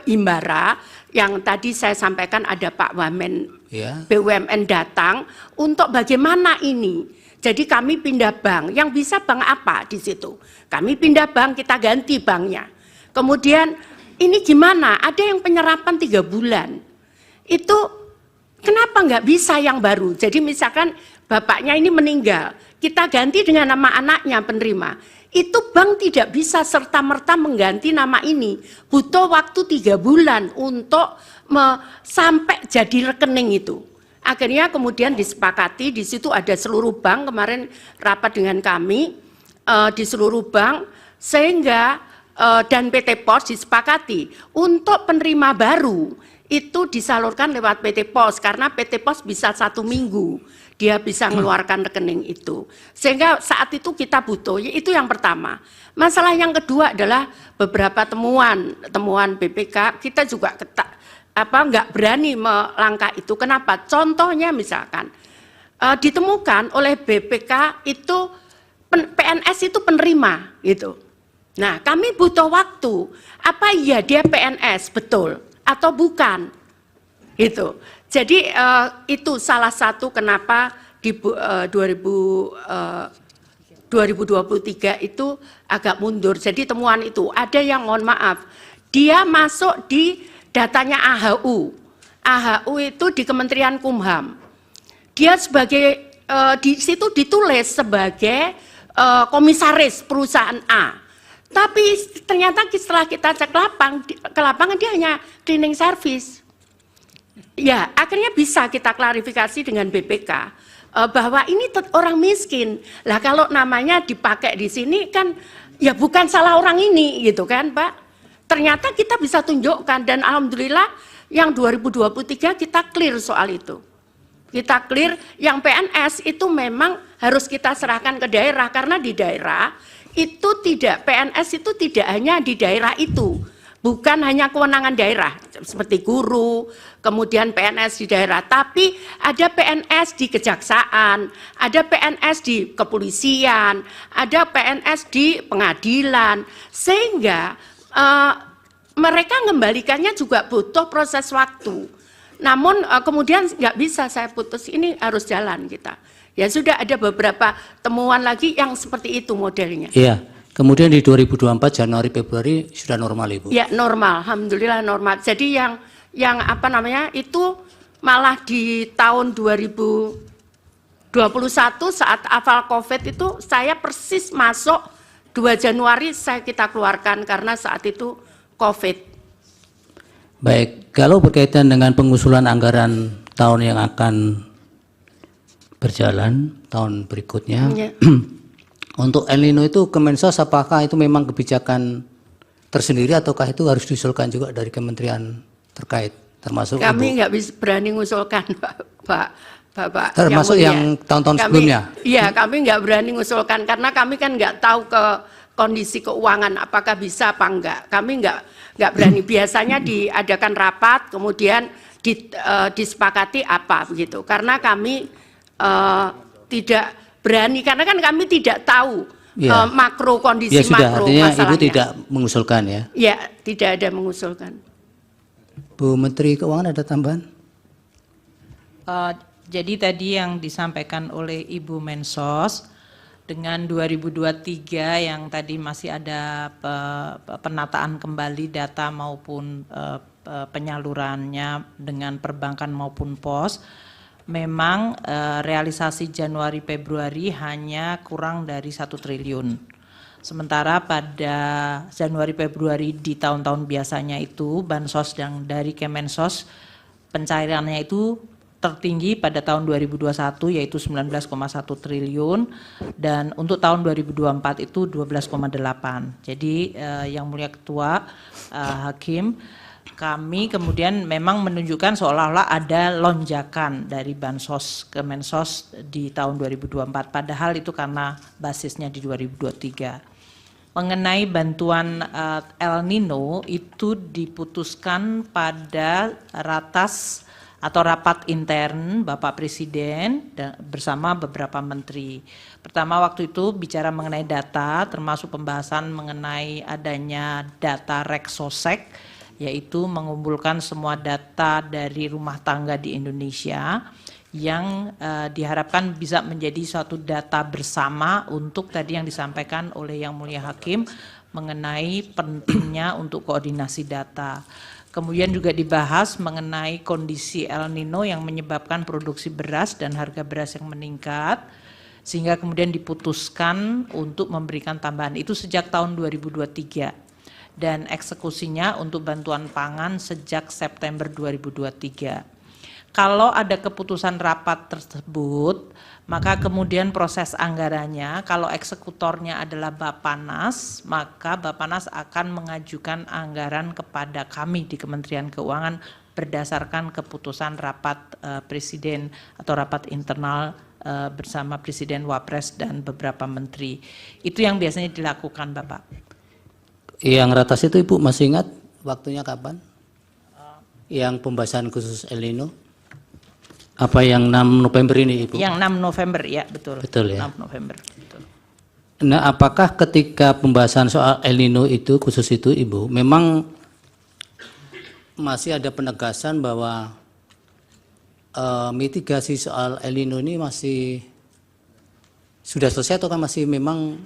Imbara yang tadi saya sampaikan, ada Pak Wamen BUMN datang untuk bagaimana ini. Jadi kami pindah bank, yang bisa bank apa di situ? Kami pindah bank, kita ganti banknya. Kemudian ini gimana? Ada yang penyerapan 3 bulan. Itu kenapa nggak bisa yang baru? Jadi misalkan bapaknya ini meninggal, kita ganti dengan nama anaknya penerima. Itu bank tidak bisa serta-merta mengganti nama ini. Butuh waktu 3 bulan untuk sampai jadi rekening itu. Akhirnya kemudian disepakati, di situ ada seluruh bank, kemarin rapat dengan kami di seluruh bank, sehingga dan PT POS disepakati untuk penerima baru itu disalurkan lewat PT POS, karena PT POS bisa 1 minggu dia bisa mengeluarkan rekening itu, sehingga saat itu kita butuh. Itu yang pertama. Masalah yang kedua adalah beberapa temuan BPK, kita juga nggak berani melangkah itu. Kenapa? Contohnya misalkan ditemukan oleh BPK itu PNS itu penerima gitu. Nah, kami butuh waktu. Apa iya dia PNS betul atau bukan? Itu. Jadi itu salah satu kenapa di 2023 itu agak mundur. Jadi temuan itu ada yang, mohon maaf, dia masuk di datanya AHU. AHU itu di Kementerian Kumham. Dia sebagai di situ ditulis sebagai komisaris perusahaan A. Tapi ternyata setelah kita cek ke lapangan dia hanya cleaning service. Ya, akhirnya bisa kita klarifikasi dengan BPK bahwa ini orang miskin. Lah kalau namanya dipakai di sini kan ya bukan salah orang ini gitu kan, Pak. Ternyata kita bisa tunjukkan, dan alhamdulillah yang 2023 kita clear soal itu. Kita clear yang PNS itu memang harus kita serahkan ke daerah, karena di daerah itu tidak, PNS itu tidak hanya di daerah itu, bukan hanya kewenangan daerah seperti guru, kemudian PNS di daerah, tapi ada PNS di kejaksaan, ada PNS di kepolisian, ada PNS di pengadilan, sehingga mereka mengembalikannya juga butuh proses waktu. Namun kemudian nggak bisa saya putus, ini harus jalan kita. Ya sudah, ada beberapa temuan lagi yang seperti itu modelnya. Iya, kemudian di 2024 Januari Februari sudah normal, Ibu? Ya normal, alhamdulillah normal. Jadi yang apa namanya itu malah di tahun 2021 saat awal COVID itu saya persis masuk 2 Januari kita keluarkan karena saat itu COVID. Baik, kalau berkaitan dengan pengusulan anggaran tahun yang akan berjalan tahun berikutnya, ya. Untuk El Nino itu Kemensos apakah itu memang kebijakan tersendiri ataukah itu harus diusulkan juga dari kementerian terkait, termasuk kami nggak bisa berani mengusulkan, Bapak. Termasuk yang tahun-tahun sebelumnya. Iya, kami nggak berani mengusulkan karena kami kan nggak tahu ke kondisi keuangan apakah bisa apa enggak. Kami nggak berani. Biasanya diadakan rapat kemudian disepakati apa begitu. Karena kami tidak berani, karena kan kami tidak tahu ya, makro kondisi ya, sudah, makro artinya masalahnya. Ibu tidak mengusulkan ya? Ya, tidak ada mengusulkan. Bu Menteri Keuangan ada tambahan? Jadi tadi yang disampaikan oleh Ibu Mensos dengan 2023 yang tadi masih ada penataan kembali data maupun penyalurannya dengan perbankan maupun pos. Memang realisasi Januari Februari hanya kurang dari 1 triliun. Sementara pada Januari Februari di tahun-tahun biasanya itu bansos yang dari Kemensos pencairannya itu tertinggi pada tahun 2021 yaitu 19,1 triliun dan untuk tahun 2024 itu 12,8. Jadi yang mulia Ketua Hakim, kami kemudian memang menunjukkan seolah-olah ada lonjakan dari bansos Kemensos di tahun 2024, padahal itu karena basisnya di 2023. mengenai bantuan El Nino itu diputuskan pada rapat intern Bapak Presiden bersama beberapa menteri. Pertama waktu itu bicara mengenai data, termasuk pembahasan mengenai adanya data Reksosek, yaitu mengumpulkan semua data dari rumah tangga di Indonesia yang diharapkan bisa menjadi suatu data bersama untuk tadi yang disampaikan oleh Yang Mulia Hakim mengenai pentingnya untuk koordinasi data. Kemudian juga dibahas mengenai kondisi El Nino yang menyebabkan produksi beras dan harga beras yang meningkat, sehingga kemudian diputuskan untuk memberikan tambahan itu sejak tahun 2023 dan eksekusinya untuk bantuan pangan sejak September 2023. Kalau ada keputusan rapat tersebut, maka kemudian proses anggarannya, kalau eksekutornya adalah Bappenas, maka Bappenas akan mengajukan anggaran kepada kami di Kementerian Keuangan berdasarkan keputusan rapat Presiden atau rapat internal bersama Presiden, Wapres, dan beberapa menteri. Itu yang biasanya dilakukan, Bapak. Yang ratas itu Ibu masih ingat waktunya kapan? Yang pembahasan khusus El Nino? Apa yang 6 November ini Ibu? Yang 6 November, ya betul. Betul ya. 6 November, betul. Nah, apakah ketika pembahasan soal El Nino itu, khusus itu Ibu, memang masih ada penegasan bahwa mitigasi soal El Nino ini masih sudah selesai atau kan masih memang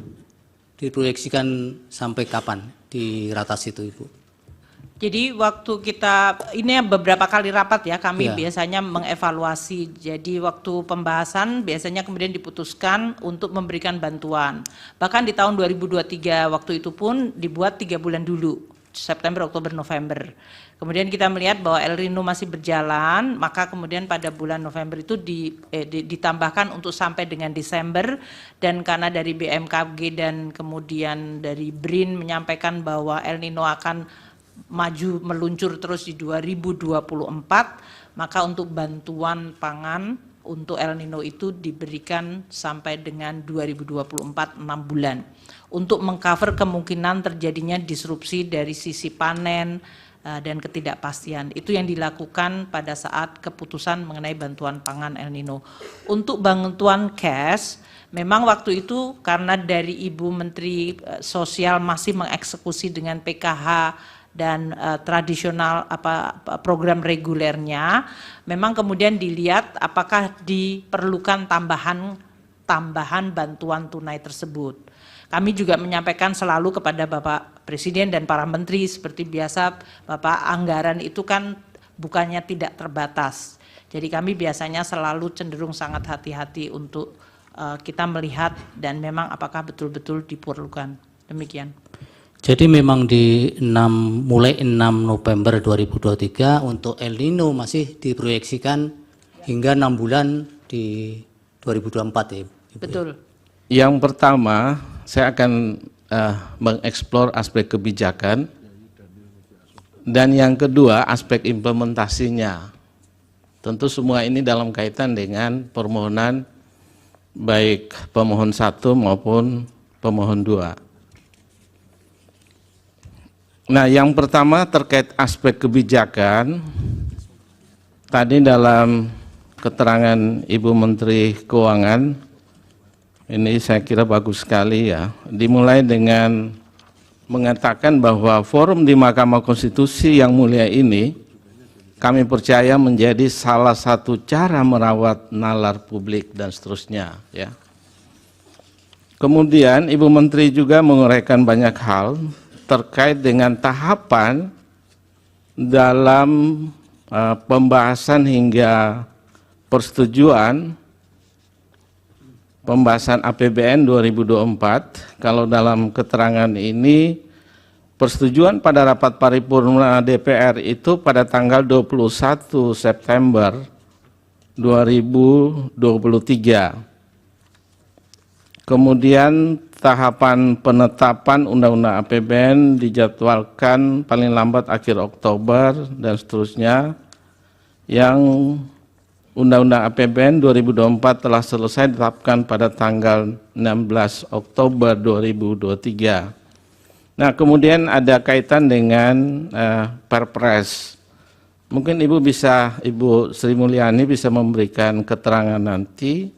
diproyeksikan sampai kapan di ratas itu Ibu? Jadi waktu kita, ini beberapa kali rapat ya, kami Ya. biasanya mengevaluasi. Jadi waktu pembahasan biasanya kemudian diputuskan untuk memberikan bantuan. Bahkan di tahun 2023 waktu itu pun dibuat 3 bulan dulu, September, Oktober, November. Kemudian kita melihat bahwa El Nino masih berjalan, maka kemudian pada bulan November itu ditambahkan untuk sampai dengan Desember, dan karena dari BMKG dan kemudian dari BRIN menyampaikan bahwa El Nino akan maju meluncur terus di 2024, maka untuk bantuan pangan untuk El Nino itu diberikan sampai dengan 2024, 6 bulan untuk mengcover kemungkinan terjadinya disrupsi dari sisi panen dan ketidakpastian. Itu yang dilakukan pada saat keputusan mengenai bantuan pangan El Nino. Untuk bantuan cash, memang waktu itu karena dari Ibu Menteri Sosial masih mengeksekusi dengan PKH dan tradisional program regulernya, memang kemudian dilihat apakah diperlukan tambahan bantuan tunai tersebut. Kami juga menyampaikan selalu kepada Bapak Presiden dan para menteri seperti biasa, Bapak, anggaran itu kan bukannya tidak terbatas. Jadi kami biasanya selalu cenderung sangat hati-hati untuk kita melihat dan memang apakah betul-betul diperlukan. Demikian. Jadi memang mulai 6 November 2023 untuk El Nino masih diproyeksikan hingga 6 bulan di 2024 ya Ibu? Betul. Yang pertama, saya akan mengeksplor aspek kebijakan, dan yang kedua aspek implementasinya. Tentu semua ini dalam kaitan dengan permohonan baik pemohon 1 maupun pemohon 2. Nah, yang pertama terkait aspek kebijakan, tadi dalam keterangan Ibu Menteri Keuangan, ini saya kira bagus sekali ya, dimulai dengan mengatakan bahwa forum di Mahkamah Konstitusi yang mulia ini, kami percaya menjadi salah satu cara merawat nalar publik dan seterusnya ya. Kemudian Ibu Menteri juga menguraikan banyak hal terkait dengan tahapan dalam pembahasan hingga persetujuan pembahasan APBN 2024. Kalau dalam keterangan ini, persetujuan pada rapat paripurna DPR itu pada tanggal 21 September 2023. Kemudian tahapan penetapan Undang-Undang APBN dijadwalkan paling lambat akhir Oktober dan seterusnya. Yang Undang-Undang APBN 2024 telah selesai ditetapkan pada tanggal 16 Oktober 2023. Nah, kemudian ada kaitan dengan Perpres. Mungkin Ibu Sri Mulyani bisa memberikan keterangan nanti,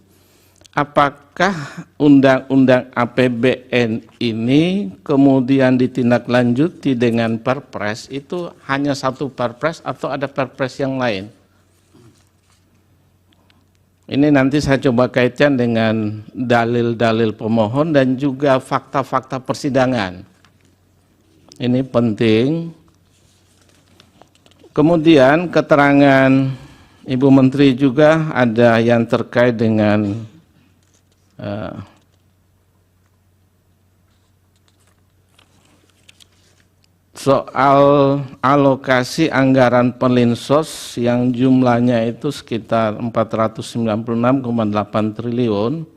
apakah Undang-Undang APBN ini kemudian ditindaklanjuti dengan Perpres, itu hanya satu Perpres atau ada Perpres yang lain? Ini nanti saya coba kaitkan dengan dalil-dalil pemohon dan juga fakta-fakta persidangan. Ini penting. Kemudian keterangan Ibu Menteri juga ada yang terkait dengan soal alokasi anggaran Perlinsos yang jumlahnya itu sekitar 496,8 triliun.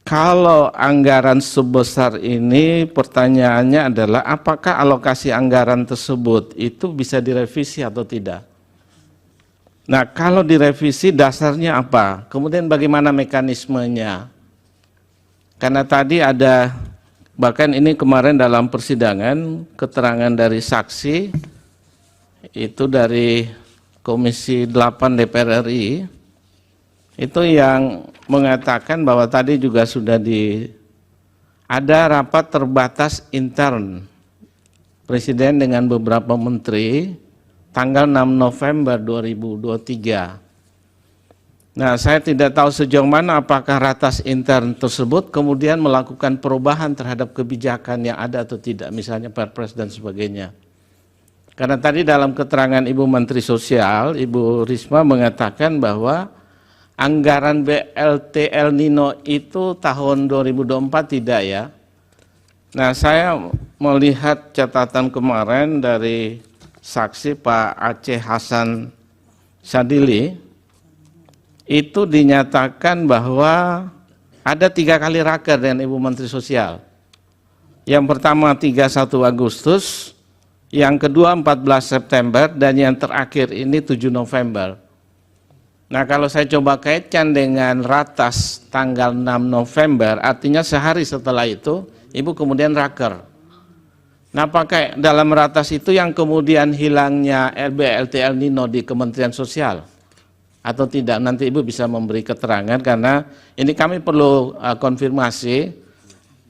Kalau anggaran sebesar ini, pertanyaannya adalah apakah alokasi anggaran tersebut itu bisa direvisi atau tidak? Nah, kalau direvisi dasarnya apa? Kemudian bagaimana mekanismenya? Karena tadi ada, bahkan ini kemarin dalam persidangan, keterangan dari saksi, itu dari Komisi 8 DPR RI, itu yang mengatakan bahwa tadi juga sudah ada rapat terbatas intern Presiden dengan beberapa menteri tanggal 6 November 2023. Nah, saya tidak tahu sejauh mana apakah ratas intern tersebut kemudian melakukan perubahan terhadap kebijakan yang ada atau tidak, misalnya Perpres dan sebagainya. Karena tadi dalam keterangan Ibu Menteri Sosial, Ibu Risma mengatakan bahwa anggaran BLT El Nino itu tahun 2024 tidak ya. Nah, saya melihat catatan kemarin dari saksi Pak Aceh Hasan Sadili, itu dinyatakan bahwa ada 3 kali raker dengan Ibu Menteri Sosial. Yang pertama 31 Agustus, yang kedua 14 September, dan yang terakhir ini 7 November. Nah, kalau saya coba kaitkan dengan ratas tanggal 6 November, artinya sehari setelah itu, Ibu kemudian raker. Nah, apakah dalam ratas itu yang kemudian hilangnya BLT El Nino di Kementerian Sosial? Atau tidak? Nanti Ibu bisa memberi keterangan, karena ini kami perlu konfirmasi.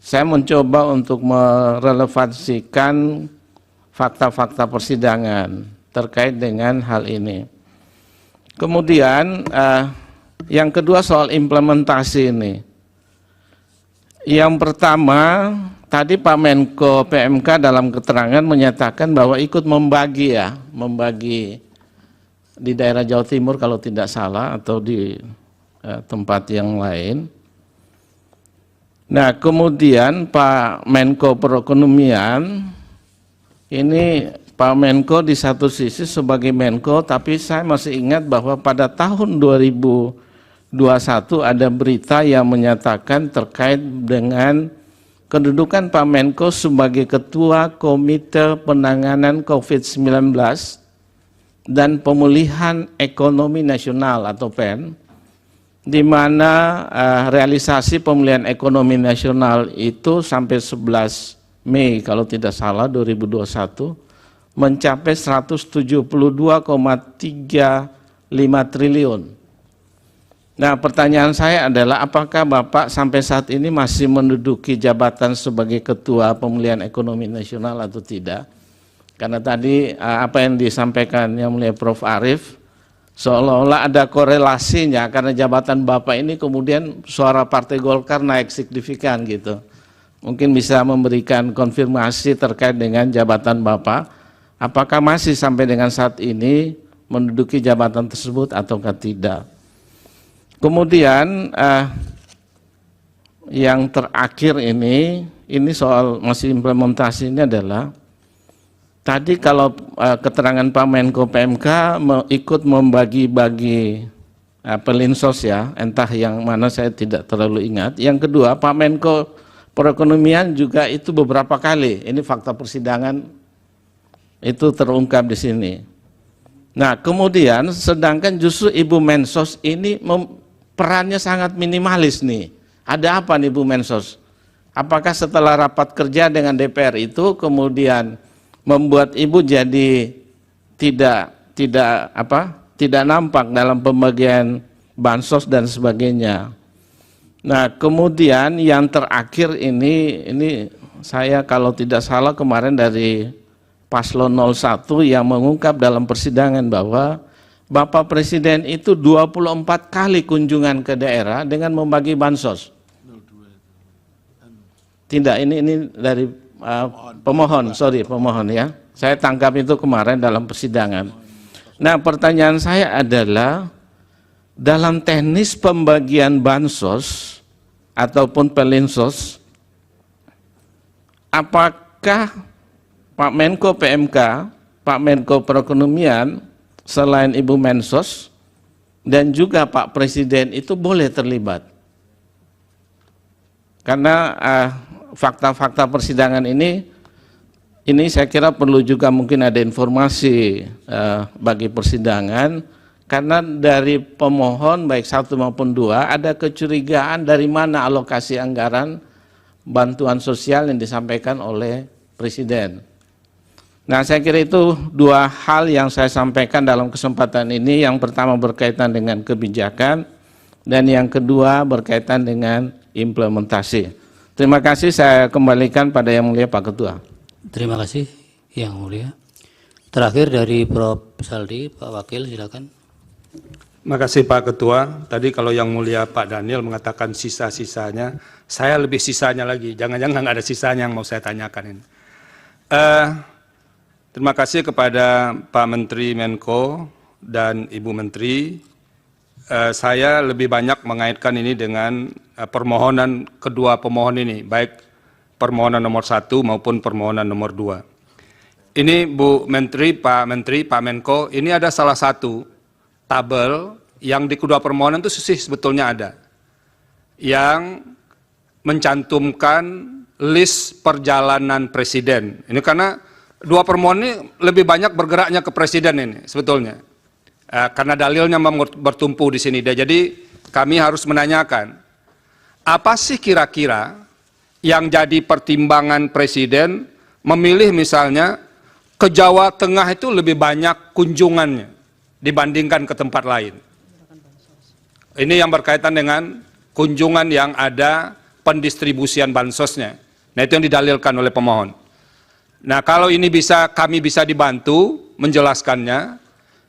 Saya mencoba untuk merelevansikan fakta-fakta persidangan terkait dengan hal ini. Kemudian yang kedua soal implementasi ini. Yang pertama, tadi Pak Menko PMK dalam keterangan menyatakan bahwa ikut membagi di daerah Jawa Timur kalau tidak salah, atau di tempat yang lain. Nah, kemudian Pak Menko Perekonomian, ini Pak Menko di satu sisi sebagai Menko, tapi saya masih ingat bahwa pada tahun 2021 ada berita yang menyatakan terkait dengan kedudukan Pak Menko sebagai Ketua Komite Penanganan COVID-19 dan Pemulihan Ekonomi Nasional atau PEN, di mana realisasi pemulihan ekonomi nasional itu sampai 11 Mei kalau tidak salah 2021, mencapai 172,35 triliun. Nah, pertanyaan saya adalah apakah Bapak sampai saat ini masih menduduki jabatan sebagai Ketua Pemulihan Ekonomi Nasional atau tidak? Karena tadi apa yang disampaikan yang mulia Prof. Arief, seolah-olah ada korelasinya karena jabatan Bapak ini kemudian suara Partai Golkar naik signifikan gitu. Mungkin bisa memberikan konfirmasi terkait dengan jabatan Bapak. Apakah masih sampai dengan saat ini menduduki jabatan tersebut ataukah tidak? Kemudian yang terakhir ini soal masih implementasinya adalah tadi kalau keterangan Pak Menko PMK ikut membagi-bagi Perlinsos ya, entah yang mana saya tidak terlalu ingat. Yang kedua, Pak Menko Perekonomian juga itu beberapa kali, ini fakta persidangan itu terungkap di sini. Nah, kemudian sedangkan justru Ibu Mensos ini perannya sangat minimalis nih. Ada apa nih Ibu Mensos? apakah setelah rapat kerja dengan DPR itu kemudian membuat Ibu jadi tidak nampak dalam pembagian bansos dan sebagainya. Nah, kemudian yang terakhir ini saya kalau tidak salah kemarin dari Paslon 01 yang mengungkap dalam persidangan bahwa Bapak Presiden itu 24 kali kunjungan ke daerah dengan membagi bansos. Tidak, ini dari pemohon ya. Saya tangkap itu kemarin dalam persidangan. Nah, pertanyaan saya adalah dalam teknis pembagian bansos ataupun pelinsos, apakah Pak Menko PMK, Pak Menko Perekonomian, selain Ibu Mensos, dan juga Pak Presiden itu boleh terlibat? Karena fakta-fakta persidangan ini saya kira perlu juga mungkin ada informasi bagi persidangan, karena dari pemohon baik 1 maupun 2 ada kecurigaan dari mana alokasi anggaran bantuan sosial yang disampaikan oleh Presiden. Nah, saya kira itu 2 hal yang saya sampaikan dalam kesempatan ini. Yang pertama berkaitan dengan kebijakan, dan yang kedua berkaitan dengan implementasi. Terima kasih, saya kembalikan pada Yang Mulia Pak Ketua. Terima kasih Yang Mulia. Terakhir dari Prof. Saldi, Pak Wakil silakan. Terima kasih Pak Ketua. Tadi kalau Yang Mulia Pak Daniel mengatakan sisa-sisanya, saya lebih sisanya lagi. Jangan-jangan nggak ada sisanya yang mau saya tanyakan ini. Terima kasih kepada Pak Menteri Menko dan Ibu Menteri. Saya lebih banyak mengaitkan ini dengan permohonan kedua pemohon ini, baik permohonan nomor 1 maupun permohonan nomor 2. Ini Bu Menteri, Pak Menko, ini ada salah satu tabel yang di kedua permohonan itu sebetulnya ada, yang mencantumkan list perjalanan Presiden. Ini karena dua permohonan ini lebih banyak bergeraknya ke Presiden ini sebetulnya. Karena dalilnya bertumpu di sini. Jadi kami harus menanyakan, apa sih kira-kira yang jadi pertimbangan Presiden memilih misalnya ke Jawa Tengah itu lebih banyak kunjungannya dibandingkan ke tempat lain. Ini yang berkaitan dengan kunjungan yang ada pendistribusian bansosnya. Nah, itu yang didalilkan oleh pemohon. Nah, kalau ini kami bisa dibantu menjelaskannya,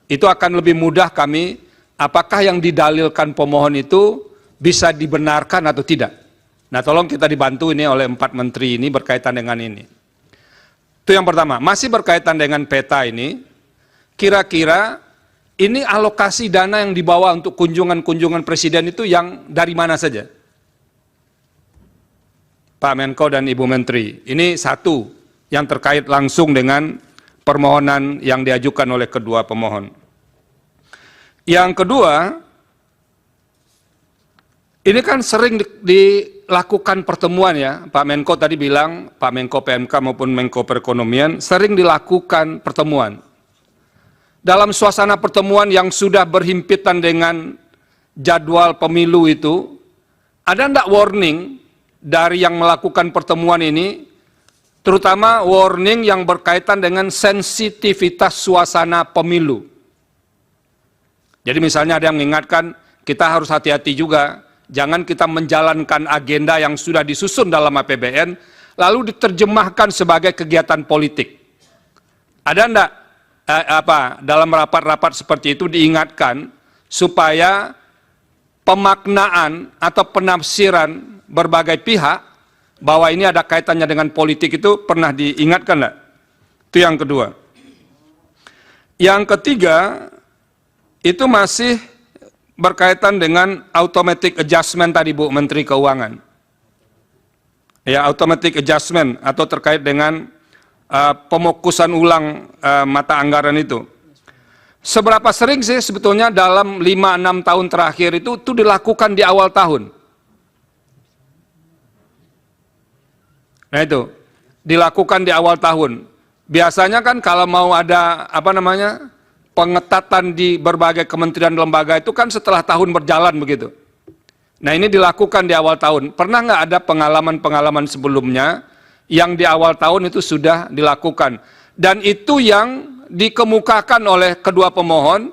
itu akan lebih mudah kami, apakah yang didalilkan pemohon itu bisa dibenarkan atau tidak. Nah, tolong kita dibantu ini oleh 4 menteri ini berkaitan dengan ini. Itu yang pertama. Masih berkaitan dengan peta ini, kira-kira ini alokasi dana yang dibawa untuk kunjungan-kunjungan Presiden itu yang dari mana saja? Pak Menko dan Ibu Menteri, ini satu yang terkait langsung dengan permohonan yang diajukan oleh kedua pemohon. Yang kedua, ini kan sering dilakukan pertemuan ya, Pak Menko tadi bilang, Pak Menko PMK maupun Menko Perekonomian, sering dilakukan pertemuan. Dalam suasana pertemuan yang sudah berhimpitan dengan jadwal pemilu itu, ada enggak warning dari yang melakukan pertemuan ini, terutama warning yang berkaitan dengan sensitivitas suasana pemilu. Jadi misalnya ada yang mengingatkan, kita harus hati-hati juga, jangan kita menjalankan agenda yang sudah disusun dalam APBN, lalu diterjemahkan sebagai kegiatan politik. Ada enggak dalam rapat-rapat seperti itu diingatkan, supaya pemaknaan atau penafsiran berbagai pihak bahwa ini ada kaitannya dengan politik itu pernah diingatkan enggak? Itu yang kedua. Yang ketiga, itu masih berkaitan dengan automatic adjustment tadi Bu Menteri Keuangan. Ya, automatic adjustment atau terkait dengan pemokusan ulang mata anggaran itu. Seberapa sering sih sebetulnya dalam 5-6 tahun terakhir itu dilakukan di awal tahun? Nah itu, dilakukan di awal tahun. Biasanya kan kalau mau ada pengetatan di berbagai kementerian lembaga itu kan setelah tahun berjalan begitu. Nah, ini dilakukan di awal tahun. Pernah nggak ada pengalaman-pengalaman sebelumnya yang di awal tahun itu sudah dilakukan? Dan itu yang dikemukakan oleh kedua pemohon,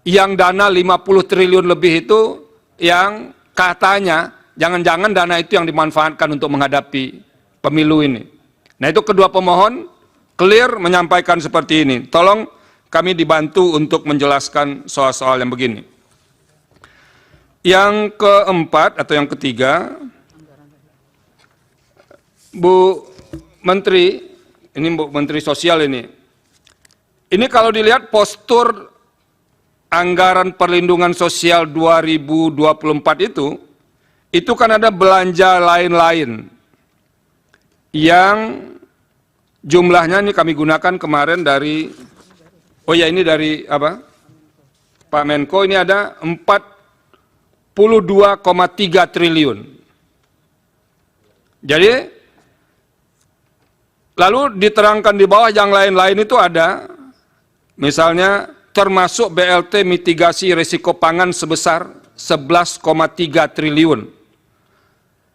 yang dana 50 triliun lebih itu yang katanya jangan-jangan dana itu yang dimanfaatkan untuk menghadapi pemilu ini. Nah, itu kedua pemohon clear menyampaikan seperti ini. Tolong kami dibantu untuk menjelaskan soal-soal yang begini. Yang keempat atau yang ketiga, Bu Menteri, ini Bu Menteri Sosial ini kalau dilihat postur anggaran perlindungan sosial 2024 itu kan ada belanja lain-lain yang jumlahnya ini kami gunakan kemarin dari, oh ya ini dari apa? Pak Menko, ini ada 42,3 triliun. Jadi, lalu diterangkan di bawah yang lain-lain itu ada, misalnya termasuk BLT mitigasi risiko pangan sebesar 11,3 triliun.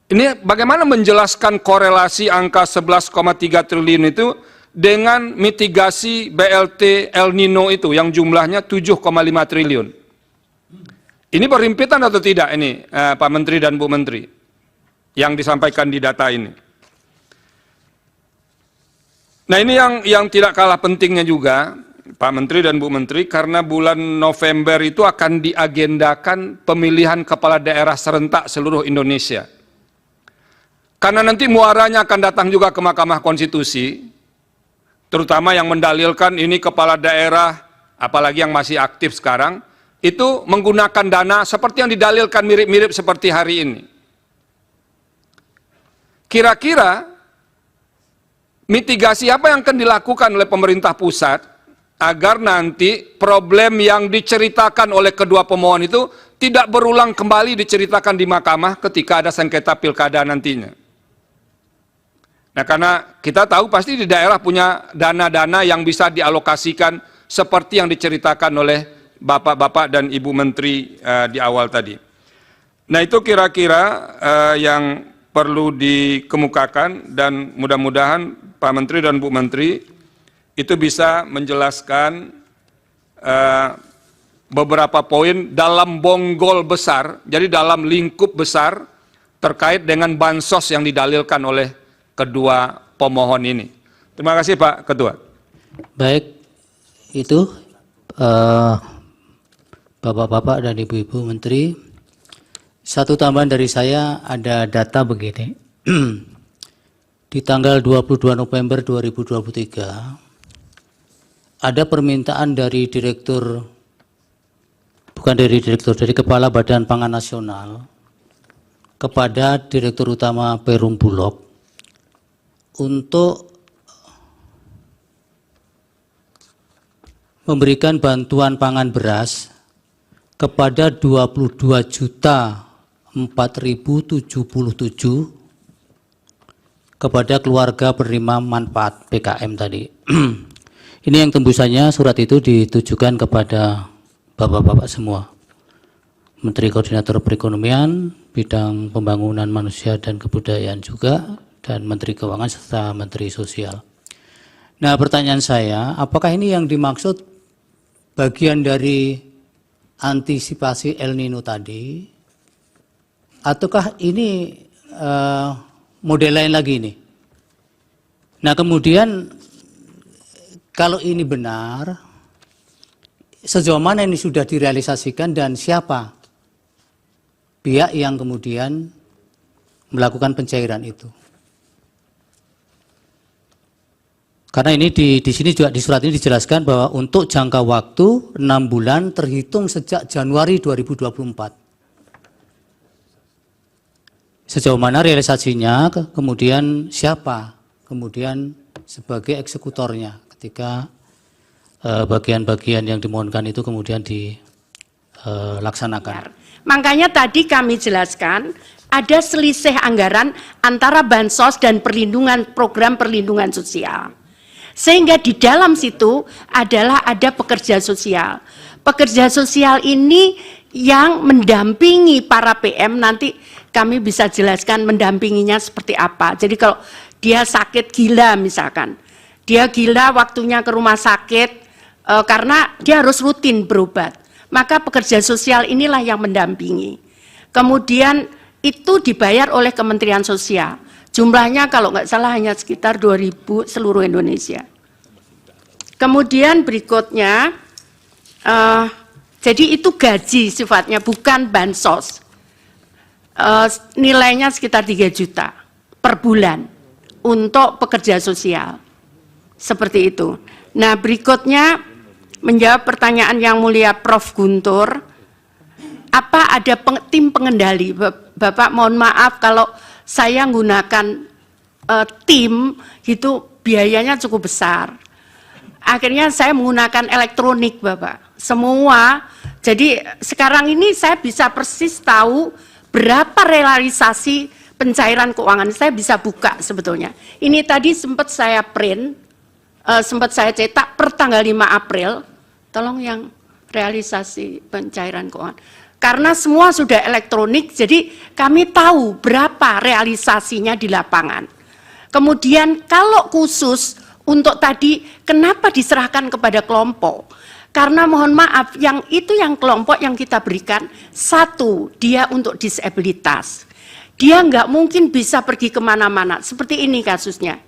Ini bagaimana menjelaskan korelasi angka 11,3 triliun itu dengan mitigasi BLT El Nino itu yang jumlahnya 7,5 triliun. Ini berhimpitan atau tidak ini Pak Menteri dan Bu Menteri yang disampaikan di data ini? Nah, ini yang tidak kalah pentingnya juga Pak Menteri dan Bu Menteri, karena bulan November itu akan diagendakan pemilihan kepala daerah serentak seluruh Indonesia. Karena nanti muaranya akan datang juga ke Mahkamah Konstitusi, terutama yang mendalilkan ini kepala daerah, apalagi yang masih aktif sekarang, itu menggunakan dana seperti yang didalilkan mirip-mirip seperti hari ini. Kira-kira mitigasi apa yang akan dilakukan oleh pemerintah pusat agar nanti problem yang diceritakan oleh kedua pemohon itu tidak berulang kembali diceritakan di mahkamah ketika ada sengketa pilkada nantinya. Nah, karena kita tahu pasti di daerah punya dana-dana yang bisa dialokasikan seperti yang diceritakan oleh Bapak-Bapak dan Ibu Menteri di awal tadi. Nah, itu kira-kira yang perlu dikemukakan, dan mudah-mudahan Pak Menteri dan Bu Menteri itu bisa menjelaskan beberapa poin dalam bonggol besar, jadi dalam lingkup besar terkait dengan bansos yang didalilkan oleh kedua pemohon ini. Terima kasih Pak Ketua. Baik, itu Bapak-Bapak dan Ibu-Ibu Menteri. Satu tambahan dari saya, ada data begini. Di tanggal 22 November 2023, ada permintaan dari dari Kepala Badan Pangan Nasional kepada Direktur Utama Perum Bulog untuk memberikan bantuan pangan beras kepada 22.004.077 kepada keluarga penerima manfaat PKM tadi. Ini yang tembusannya, surat itu ditujukan kepada Bapak-Bapak semua. Menteri Koordinator Perekonomian, Bidang Pembangunan Manusia dan Kebudayaan juga, dan Menteri Keuangan serta Menteri Sosial. Nah, pertanyaan saya, apakah ini yang dimaksud bagian dari antisipasi El Nino tadi, ataukah ini model lain lagi ini? Nah, kemudian kalau ini benar, sejauh mana ini sudah direalisasikan dan siapa pihak yang kemudian melakukan pencairan itu? Karena ini di sini juga di surat ini dijelaskan bahwa untuk jangka waktu 6 bulan terhitung sejak Januari 2024. Sejauh mana realisasinya, kemudian siapa kemudian sebagai eksekutornya ketika bagian-bagian yang dimohonkan itu kemudian dilaksanakan. Makanya tadi kami jelaskan ada selisih anggaran antara bansos dan program perlindungan sosial. Sehingga di dalam situ adalah ada pekerja sosial. Pekerja sosial ini yang mendampingi para PM, nanti kami bisa jelaskan mendampinginya seperti apa. Jadi kalau dia sakit gila misalkan, dia gila waktunya ke rumah sakit karena dia harus rutin berobat, maka pekerja sosial inilah yang mendampingi. Kemudian itu dibayar oleh Kementerian Sosial. Jumlahnya kalau nggak salah hanya sekitar 2.000 seluruh Indonesia. Kemudian berikutnya, jadi itu gaji sifatnya, bukan bansos. Nilainya sekitar 3 juta per bulan untuk pekerja sosial. Seperti itu. Nah, berikutnya menjawab pertanyaan yang mulia Prof. Guntur, apa ada tim pengendali? Bapak mohon maaf kalau saya menggunakan tim itu biayanya cukup besar. Akhirnya saya menggunakan elektronik, Bapak. Semua, jadi sekarang ini saya bisa persis tahu berapa realisasi pencairan keuangan. Saya bisa buka sebetulnya. Ini tadi sempat saya print, sempat saya cetak per tanggal 5 April. Tolong yang realisasi pencairan keuangan. Karena semua sudah elektronik, jadi kami tahu berapa realisasinya di lapangan. Kemudian kalau khusus untuk tadi, kenapa diserahkan kepada kelompok? Karena mohon maaf, yang kelompok yang kita berikan, satu, dia untuk disabilitas. Dia nggak mungkin bisa pergi kemana-mana, seperti ini kasusnya.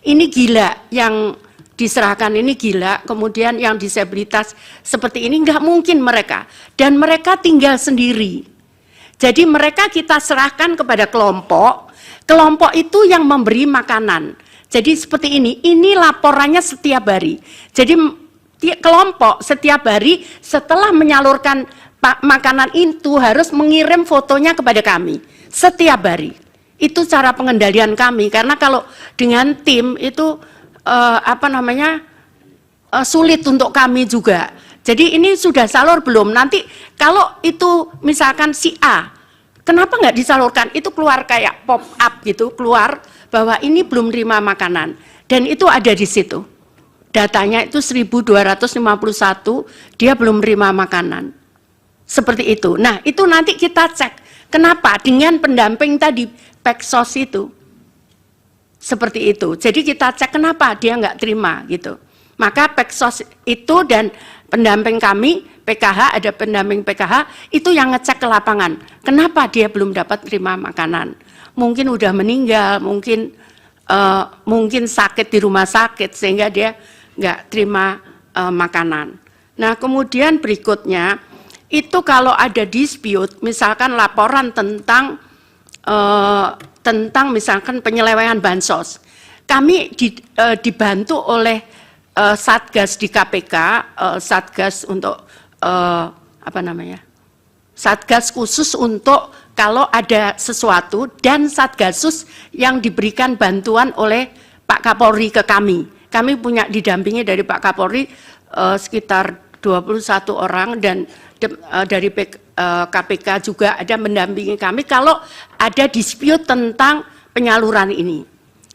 Ini gila, yang diserahkan ini gila, kemudian yang disabilitas seperti ini nggak mungkin mereka. Dan mereka tinggal sendiri. Jadi mereka kita serahkan kepada kelompok, kelompok itu yang memberi makanan. Jadi seperti ini laporannya setiap hari. Jadi kelompok setiap hari setelah menyalurkan makanan itu harus mengirim fotonya kepada kami setiap hari. Itu cara pengendalian kami, karena kalau dengan tim itu sulit untuk kami juga. Jadi ini sudah salur belum? Nanti kalau itu misalkan si A, kenapa nggak disalurkan? Itu keluar kayak pop up gitu, keluar bahwa ini belum terima makanan, dan itu ada di situ. Datanya itu 1.251, dia belum terima makanan. Seperti itu. Nah, itu nanti kita cek. Kenapa? Dengan pendamping tadi, Peksos itu. Seperti itu. Jadi kita cek kenapa dia nggak terima gitu. Maka Peksos itu dan pendamping kami, PKH, ada pendamping PKH, itu yang ngecek ke lapangan. Kenapa dia belum dapat terima makanan? Mungkin udah meninggal, mungkin sakit di rumah sakit sehingga dia nggak terima makanan. Nah, kemudian berikutnya itu kalau ada dispute, misalkan laporan tentang misalkan penyelewengan bansos, kami dibantu oleh Satgas di KPK, Satgas untuk Satgas khusus untuk kalau ada sesuatu, dan Satgasus yang diberikan bantuan oleh Pak Kapolri ke kami. Kami punya didampingi dari Pak Kapolri sekitar 21 orang, dan dari KPK juga ada mendampingi kami kalau ada dispute tentang penyaluran ini.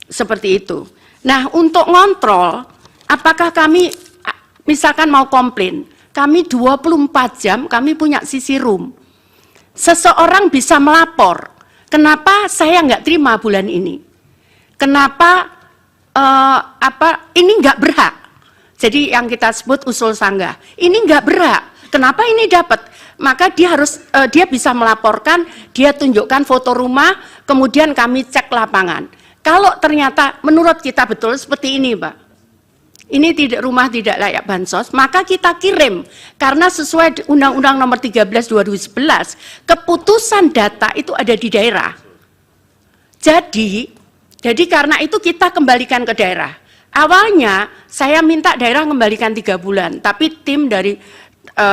Seperti itu. Nah, untuk ngontrol, apakah kami misalkan mau komplain, kami 24 jam, kami punya sisi room. Seseorang bisa melapor, kenapa saya nggak terima bulan ini? Kenapa ini nggak berhak? Jadi yang kita sebut usul sanggah, ini nggak berhak. Kenapa ini dapat? Maka dia bisa melaporkan, dia tunjukkan foto rumah, kemudian kami cek lapangan. Kalau ternyata menurut kita betul seperti ini, Pak, ini rumah tidak layak bansos, maka kita kirim. Karena sesuai Undang-Undang Nomor 13 2011, keputusan data itu ada di daerah. Jadi karena itu kita kembalikan ke daerah. Awalnya saya minta daerah kembalikan 3 bulan, tapi tim dari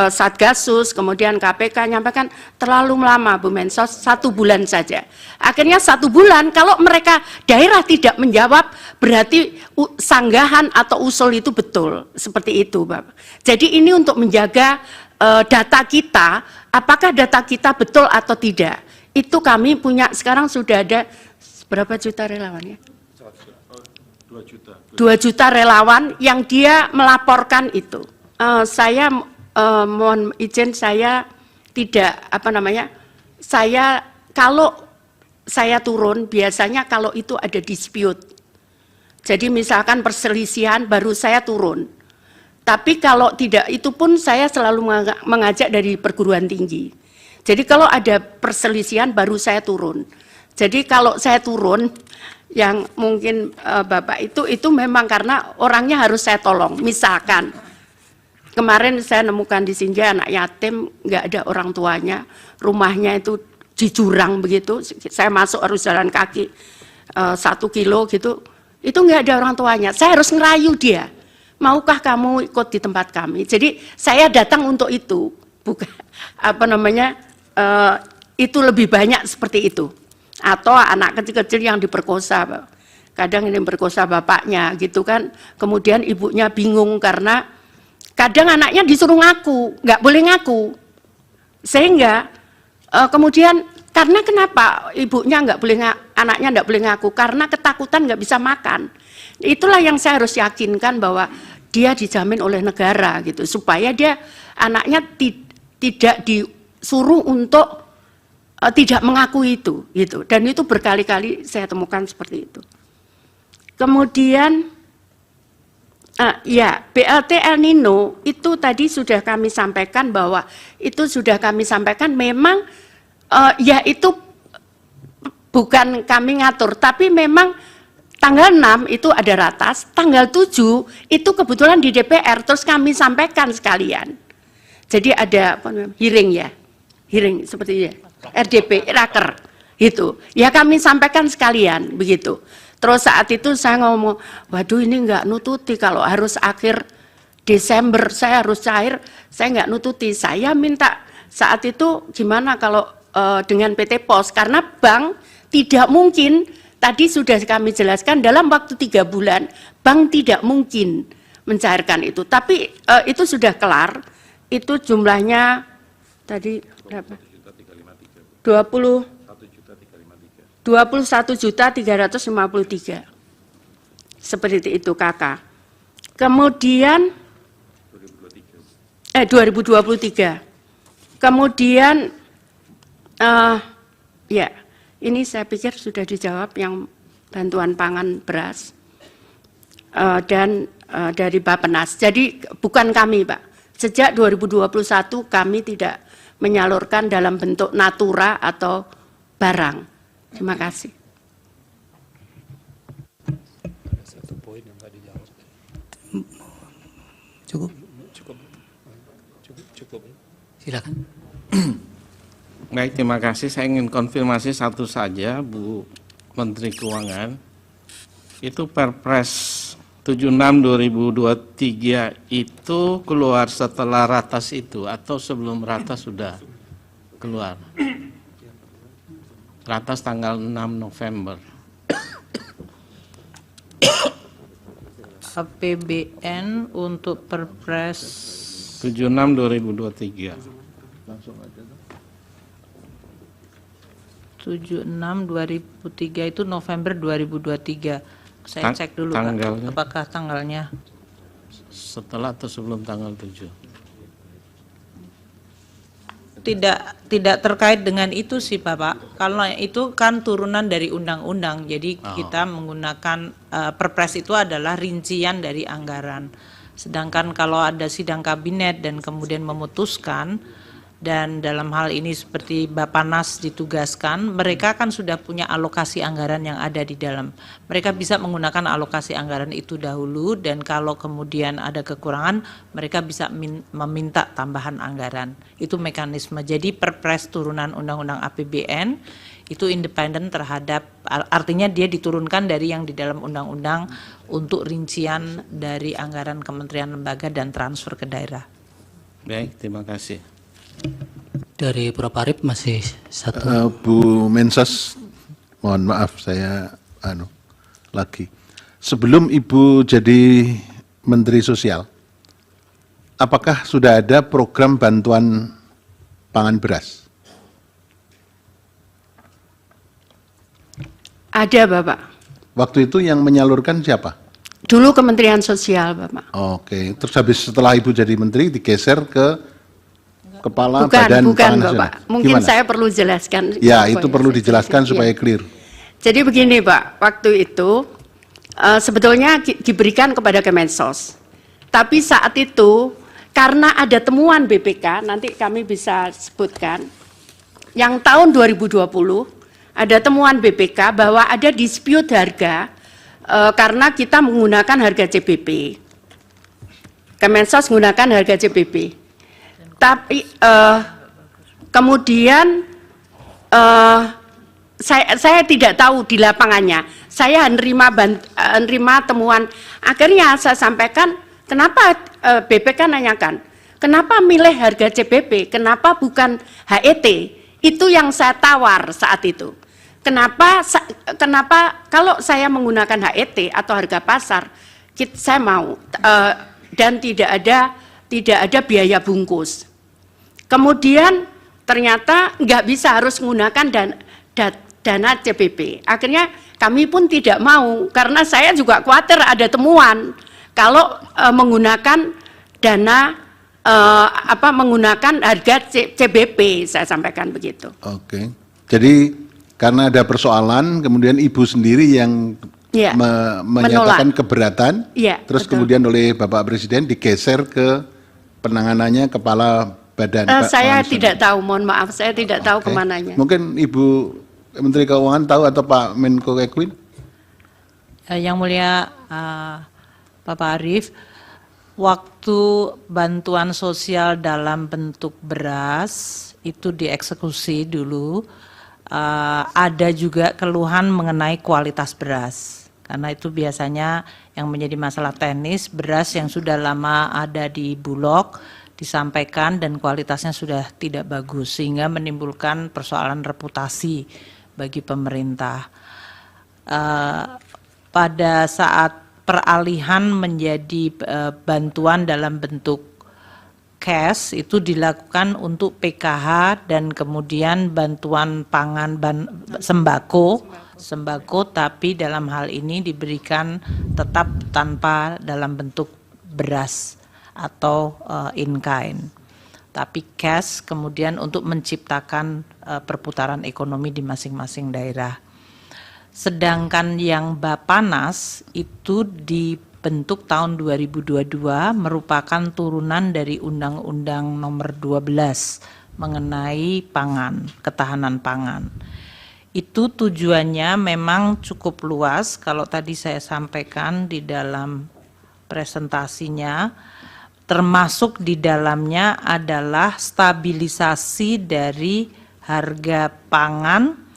Satgasus, kemudian KPK nyampaikan terlalu lama Bu Mensos, 1 bulan saja. Akhirnya 1 bulan, kalau mereka daerah tidak menjawab, berarti sanggahan atau usul itu betul. Seperti itu, Bapak. Jadi ini untuk menjaga data kita, apakah data kita betul atau tidak. Itu kami punya, sekarang sudah ada berapa juta relawan ya? 2 juta relawan yang dia melaporkan itu. Saya mohon izin, saya tidak apa namanya, kalau saya turun biasanya kalau itu ada dispute. Jadi misalkan perselisihan baru saya turun. Tapi kalau tidak itu pun saya selalu mengajak dari perguruan tinggi. Jadi kalau ada perselisihan baru saya turun. Jadi kalau saya turun, yang mungkin Bapak itu memang karena orangnya harus saya tolong. Misalkan kemarin saya nemukan di Sinja anak yatim, nggak ada orang tuanya, rumahnya itu di jurang begitu, saya masuk harus jalan kaki 1 kilo gitu, itu nggak ada orang tuanya. Saya harus ngerayu dia, maukah kamu ikut di tempat kami? Jadi saya datang untuk itu, bukan apa namanya, itu lebih banyak seperti itu. Atau anak kecil-kecil yang diperkosa, kadang ini berkosa bapaknya gitu kan, kemudian ibunya bingung karena kadang anaknya disuruh ngaku, nggak boleh ngaku, sehingga kemudian karena kenapa ibunya nggak boleh anaknya nggak boleh ngaku, karena ketakutan nggak bisa makan. Itulah yang saya harus yakinkan bahwa dia dijamin oleh negara gitu, supaya dia anaknya tidak disuruh untuk tidak mengakui itu gitu, dan itu berkali-kali saya temukan seperti itu. Kemudian ya BLT El Nino itu tadi sudah kami sampaikan bahwa itu sudah kami sampaikan memang ya itu bukan kami ngatur, tapi memang tanggal 6 itu ada ratas, tanggal 7 itu kebetulan di DPR terus kami sampaikan sekalian. Jadi ada apa namanya, hearing seperti ya. RDP, raker, gitu. Ya kami sampaikan sekalian, begitu. Terus saat itu saya ngomong, waduh ini enggak nututi, kalau harus akhir Desember saya harus cair, saya enggak nututi. Saya minta saat itu gimana kalau dengan PT Pos, karena bank tidak mungkin, tadi sudah kami jelaskan dalam waktu 3 bulan, bank tidak mungkin mencairkan itu. Tapi itu sudah kelar, itu jumlahnya tadi berapa? 21.353. Seperti itu kakak. Kemudian 2023. Kemudian ya ini saya pikir sudah dijawab yang bantuan pangan beras dan dari Bappenas. Jadi bukan kami Pak. Sejak 2021 kami tidak menyalurkan dalam bentuk natura atau barang. Terima kasih. Cukup. Silakan. Baik, terima kasih. Saya ingin konfirmasi satu saja, Bu Menteri Keuangan. Itu Perpres 76/2023 itu keluar setelah ratas itu atau sebelum ratas sudah keluar? Ratas tanggal 6 November. APBN untuk Perpres 76/2023. 76/2003 itu November 2023. Saya cek dulu Pak, apakah tanggalnya setelah atau sebelum tanggal 7? Tidak terkait dengan itu sih Bapak. Kalau itu kan turunan dari undang-undang. Jadi kita menggunakan Perpres itu adalah rincian dari anggaran. Sedangkan kalau ada sidang kabinet dan kemudian memutuskan, dan dalam hal ini seperti Bappenas ditugaskan, mereka kan sudah punya alokasi anggaran yang ada di dalam. Mereka bisa menggunakan alokasi anggaran itu dahulu, dan kalau kemudian ada kekurangan, mereka bisa meminta tambahan anggaran. Itu mekanisme. Jadi Perpres turunan Undang-Undang APBN itu independen terhadap, artinya dia diturunkan dari yang di dalam undang-undang untuk rincian dari anggaran kementerian lembaga dan transfer ke daerah. Baik, terima kasih. Dari Prof. Arief masih satu. Bu Mensos, mohon maaf saya lagi. Sebelum Ibu jadi Menteri Sosial, apakah sudah ada program bantuan pangan beras? Ada Bapak. Waktu itu yang menyalurkan siapa? Dulu Kementerian Sosial Bapak. Oke, terus habis setelah Ibu jadi Menteri digeser ke Kepala Bukan, Badan bukan Pangan Nasional. Bapak. Mungkin Gimana? saya perlu jelaskan. Ya, Apa itu yang perlu saya dijelaskan jelaskan? supaya Ya. clear. Jadi begini Pak, waktu itu sebetulnya diberikan kepada Kemensos. Tapi saat itu karena ada temuan BPK, nanti kami bisa sebutkan, yang tahun 2020 ada temuan BPK bahwa ada dispute harga karena kita menggunakan harga CBP. Kemensos menggunakan harga CBP. Tapi kemudian saya tidak tahu di lapangannya. Saya menerima temuan. Akhirnya saya sampaikan, kenapa BPK nanyakan, kenapa milih harga CBP, kenapa bukan HET? Itu yang saya tawar saat itu. Kenapa kalau saya menggunakan HET atau harga pasar, saya mau dan tidak ada biaya bungkus. Kemudian ternyata nggak bisa, harus menggunakan dana CBP. Akhirnya kami pun tidak mau karena saya juga khawatir ada temuan kalau menggunakan dana menggunakan harga CBP, saya sampaikan begitu. Oke. Jadi karena ada persoalan, kemudian Ibu sendiri yang Ya, menyatakan keberatan, Ya, terus betul. kemudian oleh Bapak Presiden digeser ke penanganannya Kepala Badan Saya Pangan tidak Nasional. tahu, mohon maaf, saya tidak tahu Oke. kemananya. Mungkin Ibu Menteri Keuangan tahu atau Pak Menko Ekwin? Yang mulia Bapak Arief, waktu bantuan sosial dalam bentuk beras itu dieksekusi dulu, ada juga keluhan mengenai kualitas beras. Karena itu biasanya yang menjadi masalah teknis, beras yang sudah lama ada di Bulog disampaikan dan kualitasnya sudah tidak bagus, sehingga menimbulkan persoalan reputasi bagi pemerintah. Pada saat peralihan menjadi bantuan dalam bentuk cash itu dilakukan untuk PKH dan kemudian bantuan pangan sembako, tapi dalam hal ini diberikan tetap tanpa dalam bentuk beras atau in kind, tapi cash kemudian untuk menciptakan perputaran ekonomi di masing-masing daerah. Sedangkan yang Bapanas itu dibentuk tahun 2022 merupakan turunan dari Undang-Undang Nomor 12 mengenai pangan, ketahanan pangan. Itu tujuannya memang cukup luas, kalau tadi saya sampaikan di dalam presentasinya, termasuk di dalamnya adalah stabilisasi dari harga pangan,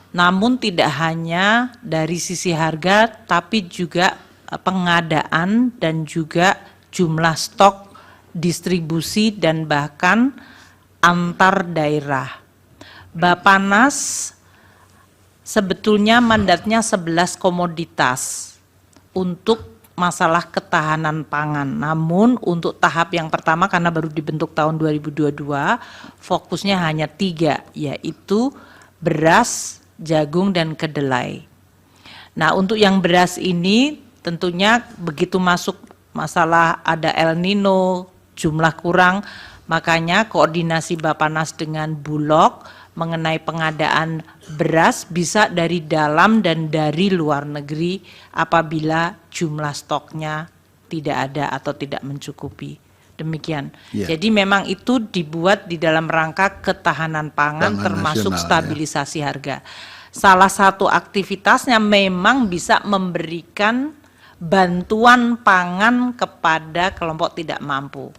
namun tidak hanya dari sisi harga, tapi juga pengadaan dan juga jumlah stok, distribusi, dan bahkan antar daerah. Bapanas sebetulnya mandatnya 11 komoditas untuk masalah ketahanan pangan. Namun untuk tahap yang pertama karena baru dibentuk tahun 2022, fokusnya hanya 3, yaitu beras, jagung, dan kedelai. Nah, untuk yang beras ini tentunya begitu masuk masalah ada El Nino, jumlah kurang, makanya koordinasi Bapanas dengan Bulog mengenai pengadaan beras bisa dari dalam dan dari luar negeri apabila jumlah stoknya tidak ada atau tidak mencukupi. Demikian. Ya. Jadi memang itu dibuat di dalam rangka ketahanan pangan termasuk nasional, stabilisasi harga. Salah satu aktivitasnya memang bisa memberikan bantuan pangan kepada kelompok tidak mampu.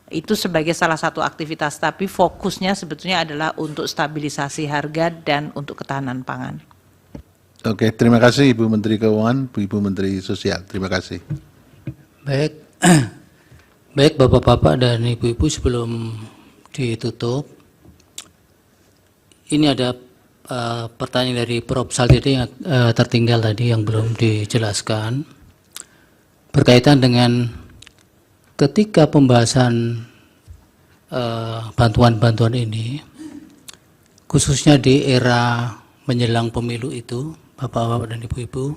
Itu sebagai salah satu aktivitas, tapi fokusnya sebetulnya adalah untuk stabilisasi harga dan untuk ketahanan pangan. Oke, terima kasih Ibu Menteri Keuangan, Ibu Menteri Sosial. Terima kasih. Baik, baik Bapak-bapak dan Ibu-ibu, sebelum ditutup, ini ada pertanyaan dari Prof. Saltiti yang tertinggal tadi yang belum dijelaskan berkaitan dengan ketika pembahasan bantuan-bantuan ini, khususnya di era menjelang pemilu itu, Bapak-bapak dan Ibu-ibu,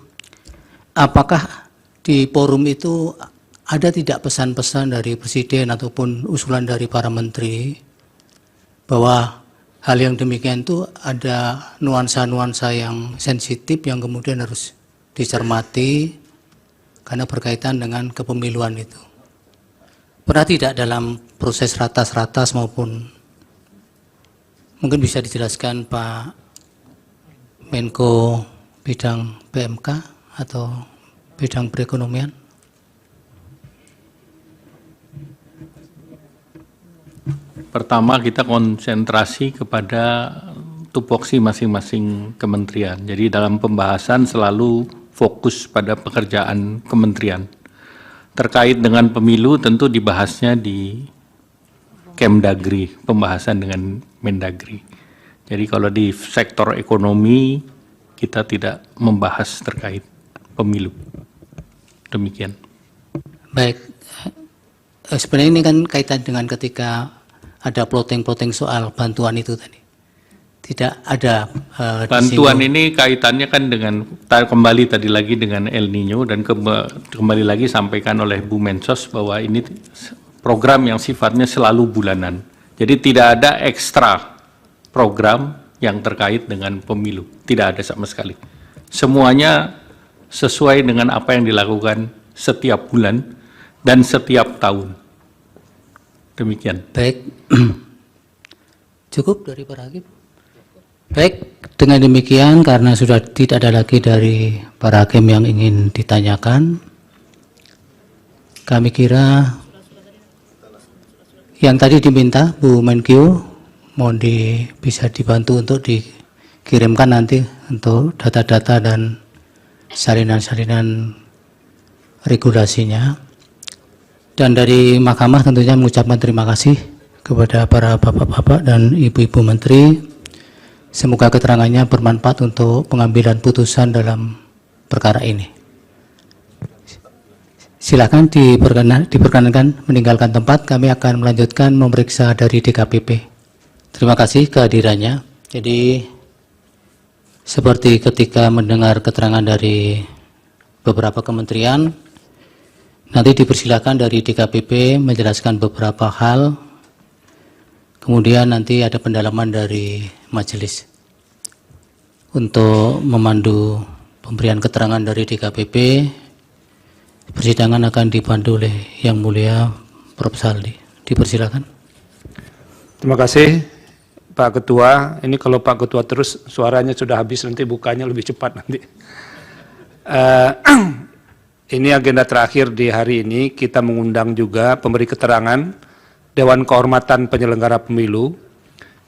apakah di forum itu ada tidak pesan-pesan dari Presiden ataupun usulan dari para menteri bahwa hal yang demikian itu ada nuansa-nuansa yang sensitif yang kemudian harus dicermati karena berkaitan dengan kepemiluan itu. Pernah tidak dalam proses ratas-ratas maupun mungkin bisa dijelaskan Pak Menko bidang PMK atau bidang perekonomian? Pertama, kita konsentrasi kepada tupoksi masing-masing kementerian. Jadi dalam pembahasan selalu fokus pada pekerjaan kementerian. Terkait dengan pemilu tentu dibahasnya di Kemdagri, pembahasan dengan Mendagri. Jadi kalau di sektor ekonomi kita tidak membahas terkait pemilu. Demikian. Baik, sebenarnya ini kan kaitan dengan ketika ada plotting-plotting soal bantuan itu tadi. Tidak ada bantuan ini kaitannya kan dengan kembali tadi lagi dengan El Nino dan kembali lagi sampaikan oleh Bu Mensos bahwa ini program yang sifatnya selalu bulanan. Jadi tidak ada ekstra program yang terkait dengan pemilu. Tidak ada sama sekali. Semuanya sesuai dengan apa yang dilakukan setiap bulan dan setiap tahun. Demikian. Baik, cukup dari para hakim. Baik, dengan demikian karena sudah tidak ada lagi dari para hakim yang ingin ditanyakan, kami kira yang tadi diminta Bu Menkyu mohon bisa dibantu untuk dikirimkan nanti untuk data-data dan salinan-salinan regulasinya. Dan dari Mahkamah tentunya mengucapkan terima kasih kepada para bapak-bapak dan ibu-ibu menteri. Semoga keterangannya bermanfaat untuk pengambilan putusan dalam perkara ini. Silakan diperkenankan meninggalkan tempat. Kami akan melanjutkan memeriksa dari DKPP. Terima kasih kehadirannya. Jadi seperti ketika mendengar keterangan dari beberapa kementerian, nanti dipersilakan dari DKPP menjelaskan beberapa hal, kemudian nanti ada pendalaman dari majelis. Untuk memandu pemberian keterangan dari DKPP, persidangan akan dipandu oleh Yang Mulia Prof. Saldi. Dipersilakan. Terima kasih Pak Ketua. Ini kalau Pak Ketua terus suaranya sudah habis, nanti bukanya lebih cepat nanti. Ini agenda terakhir di hari ini, kita mengundang juga pemberi keterangan Dewan Kehormatan Penyelenggara Pemilu.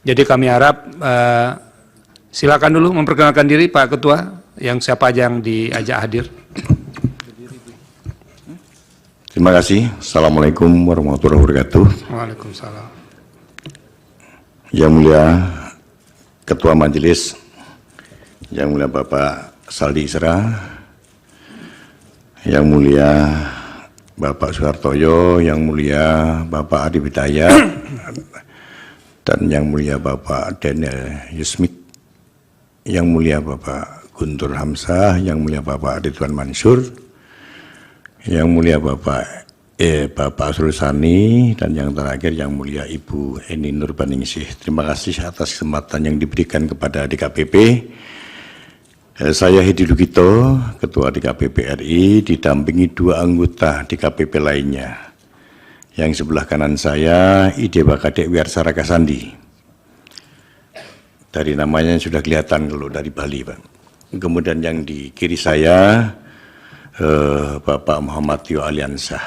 Jadi kami harap silakan dulu memperkenalkan diri Pak Ketua, yang siapa aja yang diajak hadir. Terima kasih. Assalamualaikum warahmatullahi wabarakatuh. Waalaikumsalam. Yang Mulia Ketua Majelis, Yang Mulia Bapak Saldi Isra, Yang Mulia Bapak Suhartoyo, Yang Mulia Bapak Adi Bidayat, dan Yang Mulia Bapak Daniel Yusmik, Yang Mulia Bapak Guntur Hamzah, Yang Mulia Bapak Ridwan Mansur, Yang Mulia Bapak Asrul Sani, dan yang terakhir Yang Mulia Ibu Eni Nurbaningsih. Terima kasih atas kesempatan yang diberikan kepada DKPP. Saya Hedi Lugito, Ketua DKPP RI, didampingi 2 anggota DKPP lainnya. Yang sebelah kanan saya, Idewa Kadek Wiarsara Kasandi. Dari namanya sudah kelihatan kalau dari Bali, Pak. Kemudian yang di kiri saya, Bapak Muhammad Tio Aliansah.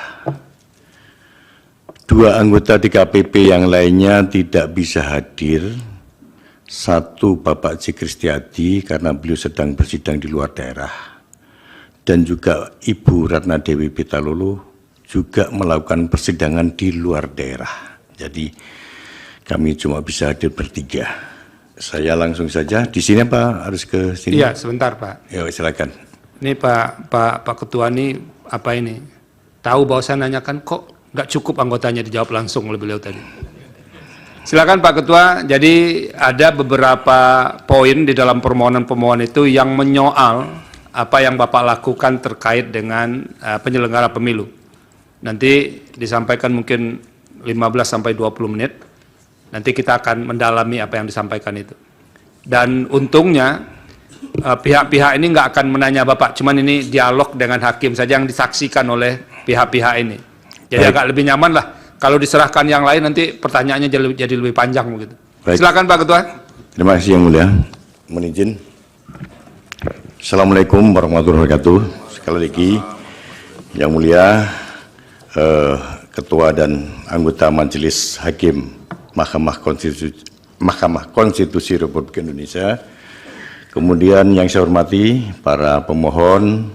2 anggota DKPP yang lainnya tidak bisa hadir. 1 Bapak C. Kristiadi karena beliau sedang bersidang di luar daerah, dan juga Ibu Ratna Dewi Pitalolo juga melakukan persidangan di luar daerah. Jadi kami cuma bisa hadir bertiga. Saya langsung saja di sini apa harus ke sini? Iya, sebentar Pak. Ya, silakan. Ini Pak Ketua ini apa ini? Tahu bahwa saya nanyakan kok nggak cukup anggotanya, dijawab langsung oleh beliau tadi. Silakan Pak Ketua. Jadi ada beberapa poin di dalam permohonan-permohonan itu yang menyoal apa yang Bapak lakukan terkait dengan penyelenggara pemilu. Nanti disampaikan mungkin 15 sampai 20 menit. Nanti kita akan mendalami apa yang disampaikan itu. Dan untungnya pihak-pihak ini nggak akan menanya Bapak, cuman ini dialog dengan hakim saja yang disaksikan oleh pihak-pihak ini. Jadi Baik. agak lebih nyaman lah. Kalau diserahkan yang lain nanti pertanyaannya jadi lebih panjang begitu. Baik. Silakan Pak Ketua. Terima kasih Yang Mulia. Mohon izin. Assalamualaikum warahmatullahi wabarakatuh. Sekali lagi, Yang Mulia, Ketua dan anggota Majelis Hakim Mahkamah Konstitusi Republik Indonesia. Kemudian yang saya hormati para pemohon,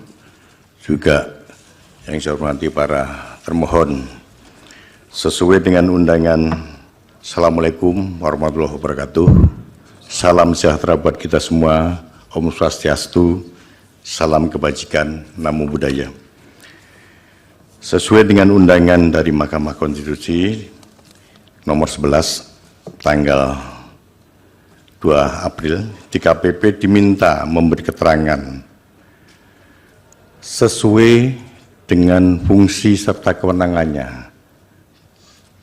juga yang saya hormati para termohon. Sesuai dengan undangan, Assalamualaikum warahmatullahi wabarakatuh. Salam sejahtera buat kita semua. Om Swastiastu, salam kebajikan, namo buddhaya. Sesuai dengan undangan dari Mahkamah Konstitusi nomor 11 tanggal 2 April, DKPP diminta memberi keterangan sesuai dengan fungsi serta kewenangannya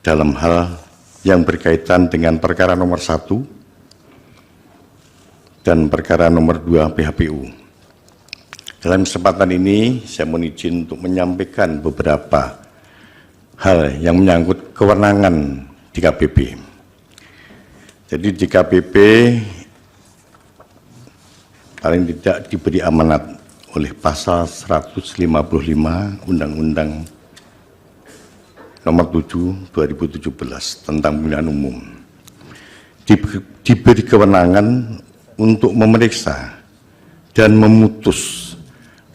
dalam hal yang berkaitan dengan perkara nomor 1 dan perkara nomor 2 PHPU. Dalam kesempatan ini, saya mohon izin untuk menyampaikan beberapa hal yang menyangkut kewenangan DKPP. Jadi DKPP paling tidak diberi amanat oleh pasal 155 Undang-Undang nomor 7 2017 tentang pemilihan umum. Diberi kewenangan untuk memeriksa dan memutus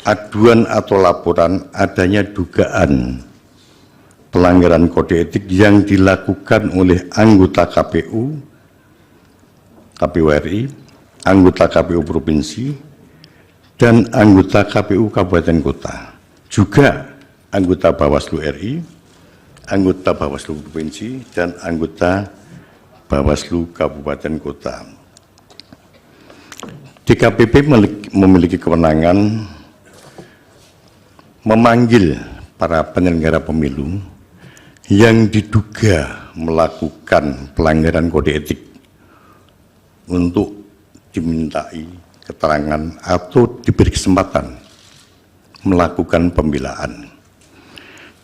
aduan atau laporan adanya dugaan pelanggaran kode etik yang dilakukan oleh anggota KPU, KPU RI, anggota KPU Provinsi, dan anggota KPU Kabupaten Kota, juga anggota Bawaslu RI, anggota Bawaslu Provinsi, dan anggota Bawaslu Kabupaten Kota. DKPP memiliki kewenangan memanggil para penyelenggara pemilu yang diduga melakukan pelanggaran kode etik untuk dimintai keterangan atau diberi kesempatan melakukan pembelaan.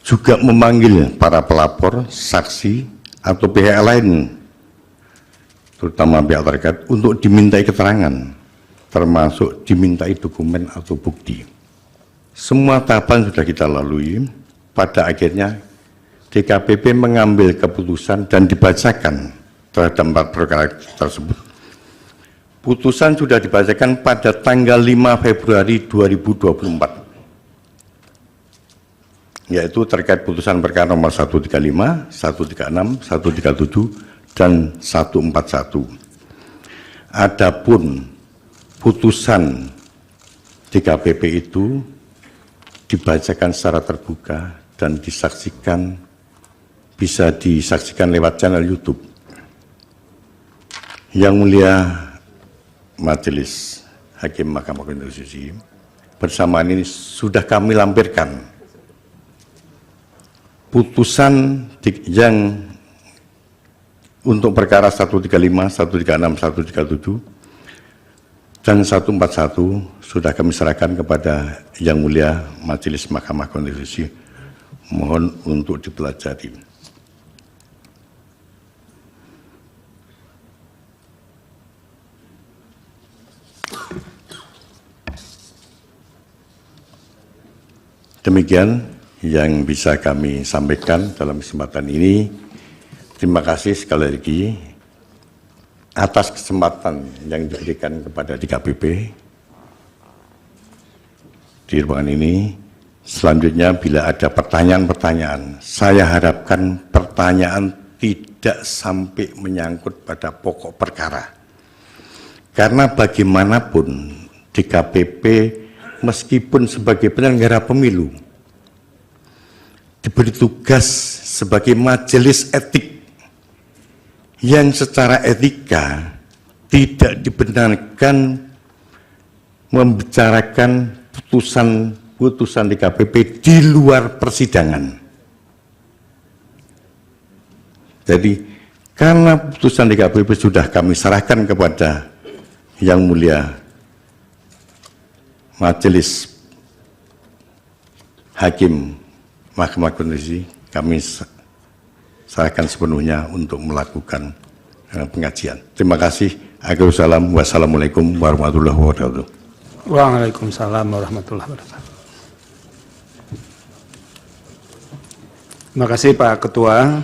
Juga memanggil para pelapor, saksi, atau pihak lain, terutama pihak terkait, untuk dimintai keterangan, termasuk dimintai dokumen atau bukti. Semua tahapan sudah kita lalui, pada akhirnya DKPP mengambil keputusan dan dibacakan terhadap 4 perkara tersebut. Putusan sudah dibacakan pada tanggal 5 Februari 2024, yaitu terkait putusan perkara nomor 135, 136, 137, dan 141. Adapun putusan DKPP itu dibacakan secara terbuka dan disaksikan, bisa disaksikan lewat channel YouTube. Yang Mulia Majelis Hakim Mahkamah Konstitusi, bersamaan ini sudah kami lampirkan putusan yang untuk perkara 135, 136, 137, dan 141 sudah kami serahkan kepada Yang Mulia Majelis Mahkamah Konstitusi. Mohon untuk dipelajari. Demikian yang bisa kami sampaikan dalam kesempatan ini. Terima kasih sekali lagi atas kesempatan yang diberikan kepada DKPP di ruangan ini. Selanjutnya bila ada pertanyaan-pertanyaan, saya harapkan pertanyaan tidak sampai menyangkut pada pokok perkara. Karena bagaimanapun DKPP meskipun sebagai penyelenggara pemilu diberi tugas sebagai majelis etik yang secara etika tidak dibenarkan membicarakan putusan DKPP di luar persidangan. Jadi Karena putusan DKPP sudah kami serahkan kepada Yang Mulia Majelis Hakim Mahkamah Konstitusi, kami serahkan sepenuhnya untuk melakukan pengajian. Terima kasih. Wassalamualaikum warahmatullahi wabarakatuh. Waalaikumsalam warahmatullahi wabarakatuh. Terima kasih Pak Ketua.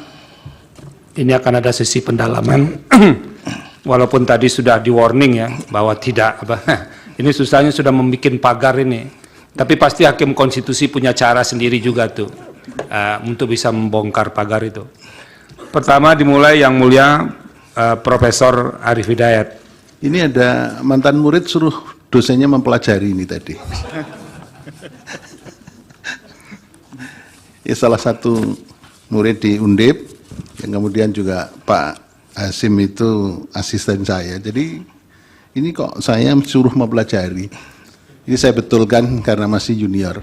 Ini akan ada sesi pendalaman, walaupun tadi sudah di warning ya bahwa tidak ini susahnya sudah membuat pagar ini. Tapi pasti Hakim Konstitusi punya cara sendiri juga tuh untuk bisa membongkar pagar itu. Pertama dimulai Yang Mulia Profesor Arief Hidayat. Ini ada mantan murid suruh dosennya mempelajari ini tadi. Ya, salah satu murid di Undip, yang kemudian juga Pak Hasim itu asisten saya. Jadi ini kok saya suruh mempelajari. Ini saya betulkan karena masih junior.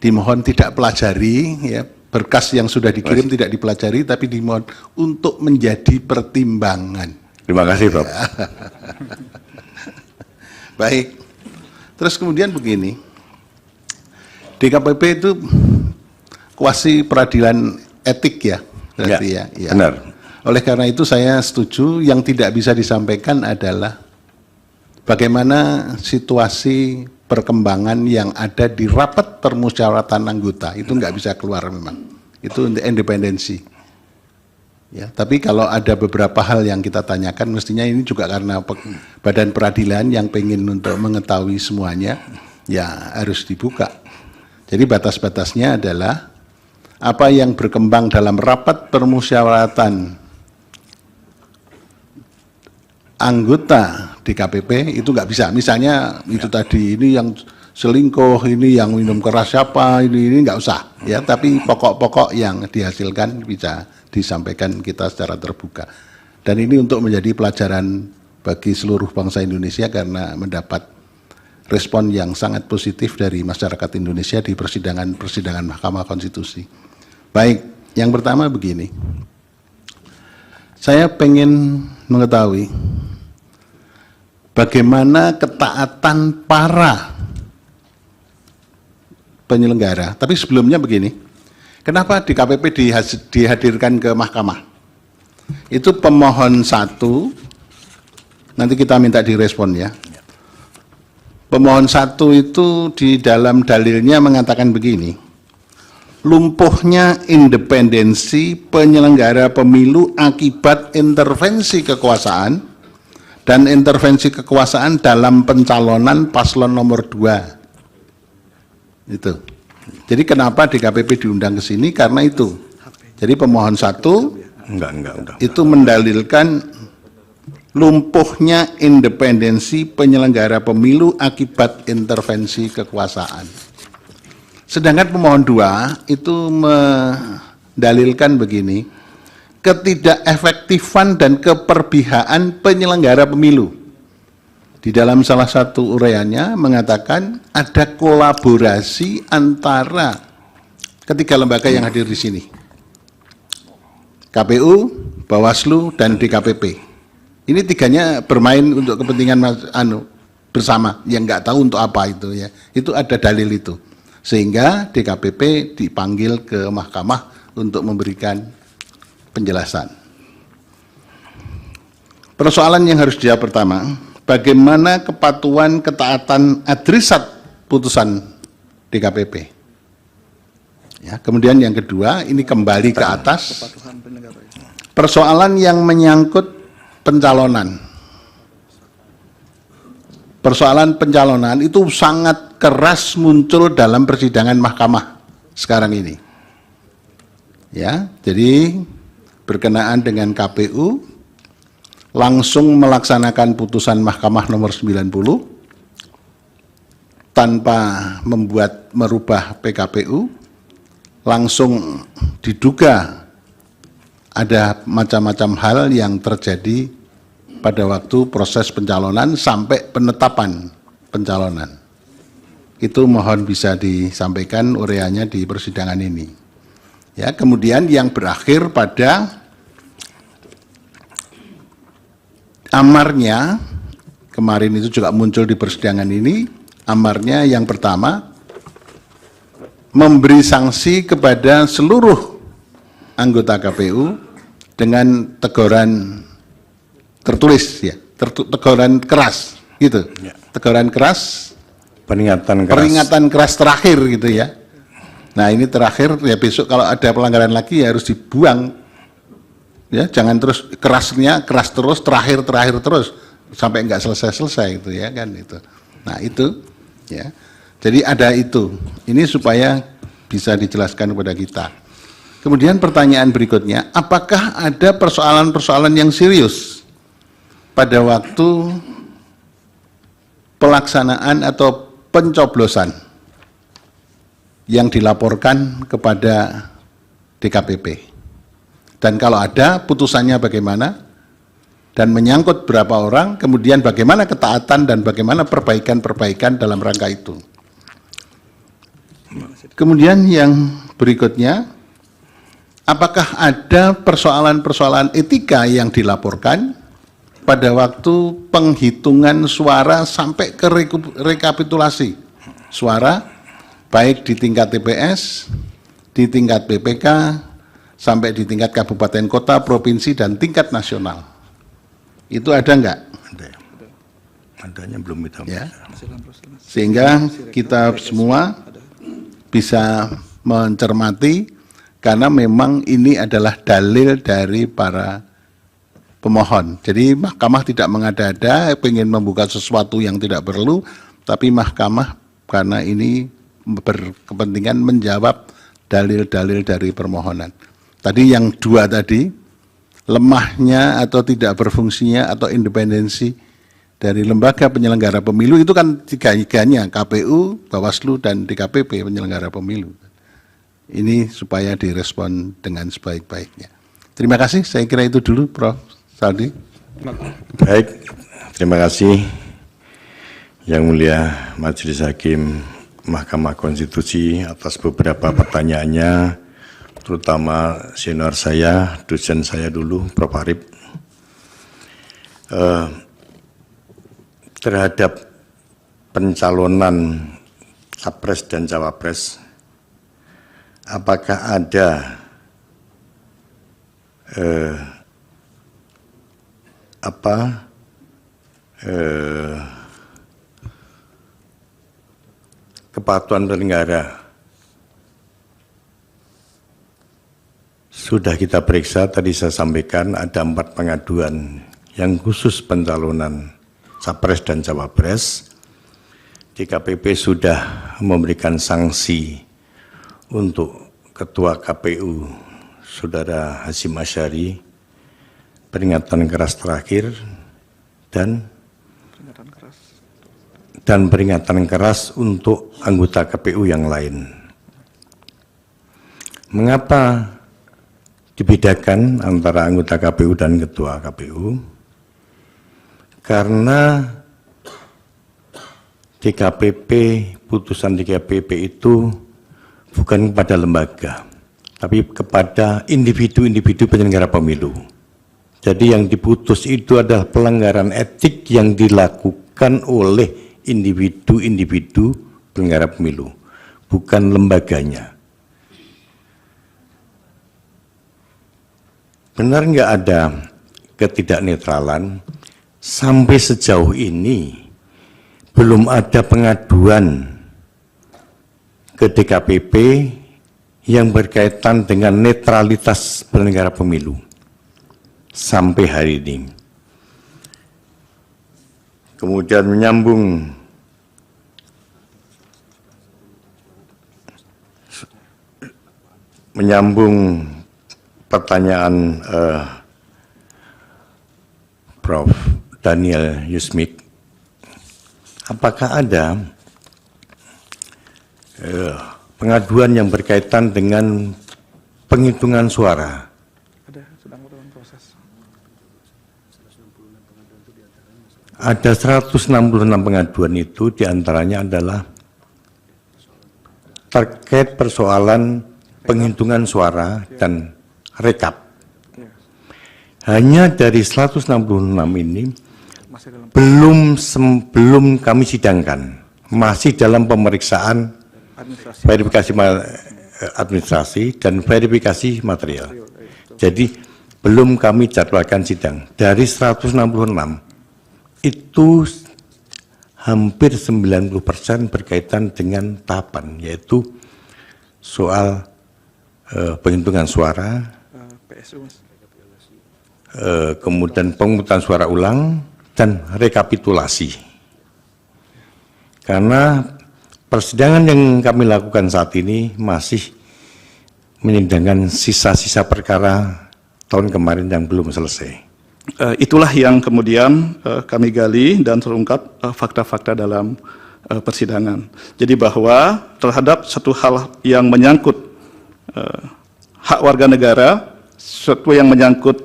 Dimohon tidak pelajari, ya, berkas yang sudah dikirim tidak dipelajari, tapi dimohon untuk menjadi pertimbangan. Terima kasih, Prof. Baik. Terus kemudian begini, DKPP itu kuasi peradilan etik ya, berarti ya. Benar. Oleh karena itu saya setuju, yang tidak bisa disampaikan adalah bagaimana situasi perkembangan yang ada di rapat permusyawaratan anggota, itu nggak bisa keluar memang. Itu independensi. Ya, tapi kalau ada beberapa hal yang kita tanyakan, mestinya ini juga karena badan peradilan yang pengen untuk mengetahui semuanya, ya harus dibuka. Jadi batas-batasnya adalah apa yang berkembang dalam rapat permusyawaratan anggota DKPP itu nggak bisa. Misalnya itu tadi, ini yang selingkuh, ini yang minum keras siapa, ini nggak usah. Ya, tapi pokok-pokok yang dihasilkan bisa disampaikan kita secara terbuka. Dan ini untuk menjadi pelajaran bagi seluruh bangsa Indonesia karena mendapat respon yang sangat positif dari masyarakat Indonesia di persidangan Mahkamah Konstitusi. Baik, yang pertama begini. Saya pengen mengetahui bagaimana ketaatan para penyelenggara. Tapi sebelumnya begini. Kenapa DKPP dihadirkan ke mahkamah? Itu pemohon 1, nanti kita minta direspon ya. Pemohon 1 itu di dalam dalilnya mengatakan begini, lumpuhnya independensi penyelenggara pemilu akibat intervensi kekuasaan dan intervensi kekuasaan dalam pencalonan paslon nomor 2. Itu. Jadi kenapa DKPP diundang ke sini? Karena itu. Jadi pemohon 1 itu mendalilkan lumpuhnya independensi penyelenggara pemilu akibat intervensi kekuasaan. Sedangkan pemohon 2 itu mendalilkan begini, ketidakefektifan dan keperpihakan penyelenggara pemilu. Di dalam salah satu uraiannya mengatakan ada kolaborasi antara ketiga lembaga yang hadir di sini. KPU, Bawaslu, dan DKPP. Ini tiganya bermain untuk kepentingan bersama, yang nggak tahu untuk apa itu ya. Itu ada dalil itu. Sehingga DKPP dipanggil ke mahkamah untuk memberikan penjelasan. Persoalan yang harus dijawab pertama, bagaimana kepatuhan ketaatan adresat putusan DKPP. Ya, kemudian yang kedua, ini kembali ke atas, persoalan yang menyangkut pencalonan. Persoalan pencalonan itu sangat keras muncul dalam persidangan mahkamah sekarang ini. Ya, jadi berkenaan dengan KPU langsung melaksanakan putusan Mahkamah nomor 90 tanpa merubah PKPU, langsung diduga ada macam-macam hal yang terjadi pada waktu proses pencalonan sampai penetapan pencalonan. Itu mohon bisa disampaikan uraiannya di persidangan ini. Ya, kemudian yang berakhir pada amarnya, kemarin itu juga muncul di persidangan ini, amarnya yang pertama, memberi sanksi kepada seluruh anggota KPU dengan teguran tertulis, ya, teguran keras, gitu. Teguran keras, peringatan keras terakhir, gitu ya. Nah ini terakhir, ya besok kalau ada pelanggaran lagi ya harus dibuang. Ya, jangan terus kerasnya keras terus, terakhir terus sampai enggak selesai itu ya kan itu. Nah itu ya. Jadi ada itu. Ini supaya bisa dijelaskan kepada kita. Kemudian pertanyaan berikutnya, apakah ada persoalan-persoalan yang serius pada waktu pelaksanaan atau pencoblosan yang dilaporkan kepada DKPP? Dan kalau ada, putusannya bagaimana? Dan menyangkut berapa orang, kemudian bagaimana ketaatan dan bagaimana perbaikan-perbaikan dalam rangka itu. Kemudian yang berikutnya, apakah ada persoalan-persoalan etika yang dilaporkan pada waktu penghitungan suara sampai ke rekapitulasi suara, baik di tingkat TPS, di tingkat PPK, sampai di tingkat kabupaten kota, provinsi, dan tingkat nasional. Itu ada enggak? Ada. Adanya belum kita. Ya. Sehingga kita semua bisa mencermati, karena memang ini adalah dalil dari para pemohon. Jadi mahkamah tidak mengada-ada, ingin membuka sesuatu yang tidak perlu, tapi mahkamah karena ini berkepentingan menjawab dalil-dalil dari permohonan. Tadi yang dua tadi, lemahnya atau tidak berfungsinya atau independensi dari lembaga penyelenggara pemilu itu kan tiga-tiganya, KPU, Bawaslu, dan DKPP penyelenggara pemilu. Ini supaya direspon dengan sebaik-baiknya. Terima kasih, saya kira itu dulu Prof. Saldi. Baik, terima kasih Yang Mulia Majelis Hakim Mahkamah Konstitusi atas beberapa pertanyaannya, terutama senior saya, dosen saya dulu, Prof. Arif, terhadap pencalonan Capres dan Cawapres, apakah ada kepatuhan penyelenggara? Sudah kita periksa, tadi saya sampaikan ada 4 pengaduan yang khusus pencalonan Capres dan Cawapres. DKPP sudah memberikan sanksi untuk Ketua KPU, Saudara Hasyim Asyari, peringatan keras terakhir, dan peringatan keras untuk anggota KPU yang lain. Mengapa dibedakan antara anggota KPU dan Ketua KPU? Karena DKPP, putusan DKPP itu bukan kepada lembaga, tapi kepada individu-individu penyelenggara pemilu. Jadi yang diputus itu adalah pelanggaran etik yang dilakukan oleh individu-individu penyelenggara pemilu, bukan lembaganya. Benar nggak ada ketidaknetralan? Sampai sejauh ini belum ada pengaduan ke DKPP yang berkaitan dengan netralitas penyelenggara pemilu sampai hari ini. Kemudian menyambung pertanyaan Prof. Daniel Yusmik, apakah ada pengaduan yang berkaitan dengan penghitungan suara? Ada 166 pengaduan itu, diantaranya adalah terkait persoalan penghitungan suara dan rekap. hanya dari 166 ini belum kami sidangkan, masih dalam pemeriksaan verifikasi administrasi dan verifikasi material. Jadi belum kami jadwalkan sidang. Dari 166 itu hampir 90% berkaitan dengan tahapan, yaitu soal penghitungan suara, kemudian pemungutan suara ulang, dan rekapitulasi. Karena persidangan yang kami lakukan saat ini masih menyidangkan sisa-sisa perkara tahun kemarin yang belum selesai. Itulah yang kemudian kami gali dan terungkap fakta-fakta dalam persidangan. Jadi bahwa terhadap satu hal yang menyangkut hak warga negara, sesuatu yang menyangkut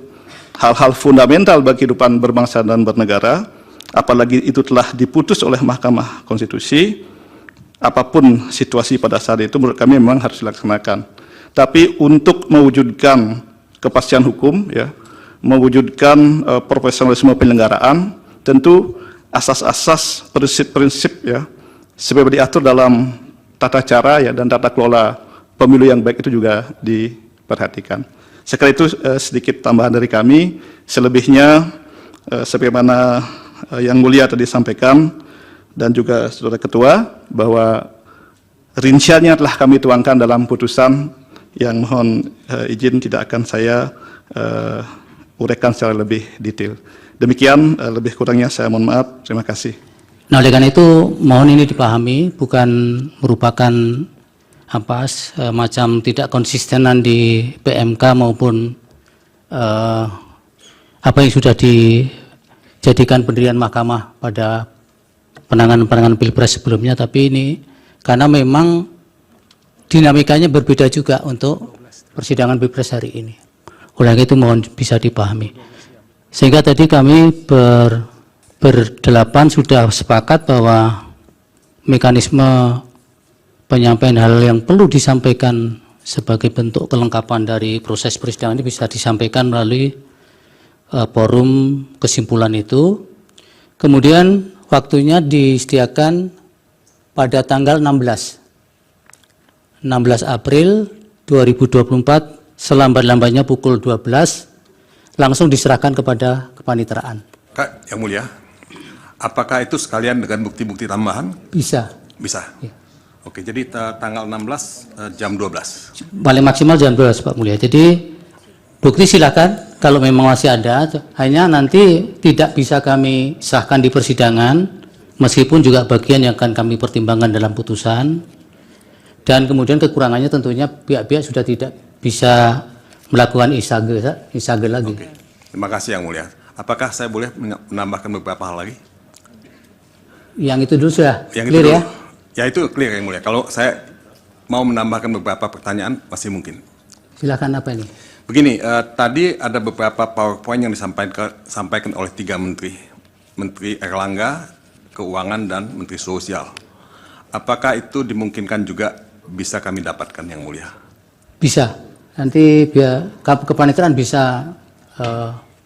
hal-hal fundamental bagi kehidupan berbangsa dan bernegara, apalagi itu telah diputus oleh Mahkamah Konstitusi, apapun situasi pada saat itu menurut kami memang harus dilaksanakan. Tapi untuk mewujudkan kepastian hukum, ya, mewujudkan profesionalisme penyelenggaraan, tentu asas-asas prinsip-prinsip, ya, seperti diatur dalam tata cara, ya, dan tata kelola pemilu yang baik itu juga diperhatikan. Sekali itu sedikit tambahan dari kami, selebihnya sebagaimana yang mulia tadi sampaikan dan juga saudara ketua bahwa rinciannya telah kami tuangkan dalam putusan yang mohon izin tidak akan saya uraikan secara lebih detail. Demikian lebih kurangnya saya mohon maaf. Terima kasih. Nah, oleh karena itu mohon ini dipahami bukan merupakan macam tidak konsistenan di PMK maupun apa yang sudah dijadikan pendirian mahkamah pada penanganan Pilpres sebelumnya, tapi ini karena memang dinamikanya berbeda juga untuk persidangan Pilpres hari ini. Oleh itu mohon bisa dipahami. Sehingga tadi kami berdelapan sudah sepakat bahwa mekanisme penyampaian hal yang perlu disampaikan sebagai bentuk kelengkapan dari proses persidangan ini bisa disampaikan melalui forum kesimpulan itu. Kemudian waktunya disediakan pada tanggal 16 April 2024 selambat-lambatnya pukul 12 langsung diserahkan kepada kepaniteraan. Kak, yang mulia, apakah itu sekalian dengan bukti-bukti tambahan? Bisa. Bisa. Ya. Oke, jadi tanggal 16 jam 12. Paling maksimal jam 12, Pak Mulia. Jadi bukti silakan kalau memang masih ada, hanya nanti tidak bisa kami sahkan di persidangan, meskipun juga bagian yang akan kami pertimbangkan dalam putusan. Dan kemudian kekurangannya tentunya pihak-pihak sudah tidak bisa melakukan isage lagi. Oke. Terima kasih yang mulia. Apakah saya boleh menambahkan beberapa hal lagi? Yang itu dulu sudah yang clear itu ya? Ya itu clear yang mulia. Kalau saya mau menambahkan beberapa pertanyaan masih mungkin. Silakan apa ini? Begini, tadi ada beberapa PowerPoint yang disampaikan oleh 3 menteri. Menteri Erlangga, Keuangan, dan Menteri Sosial. Apakah itu dimungkinkan juga bisa kami dapatkan yang mulia? Bisa. Nanti biar kepaniteraan bisa,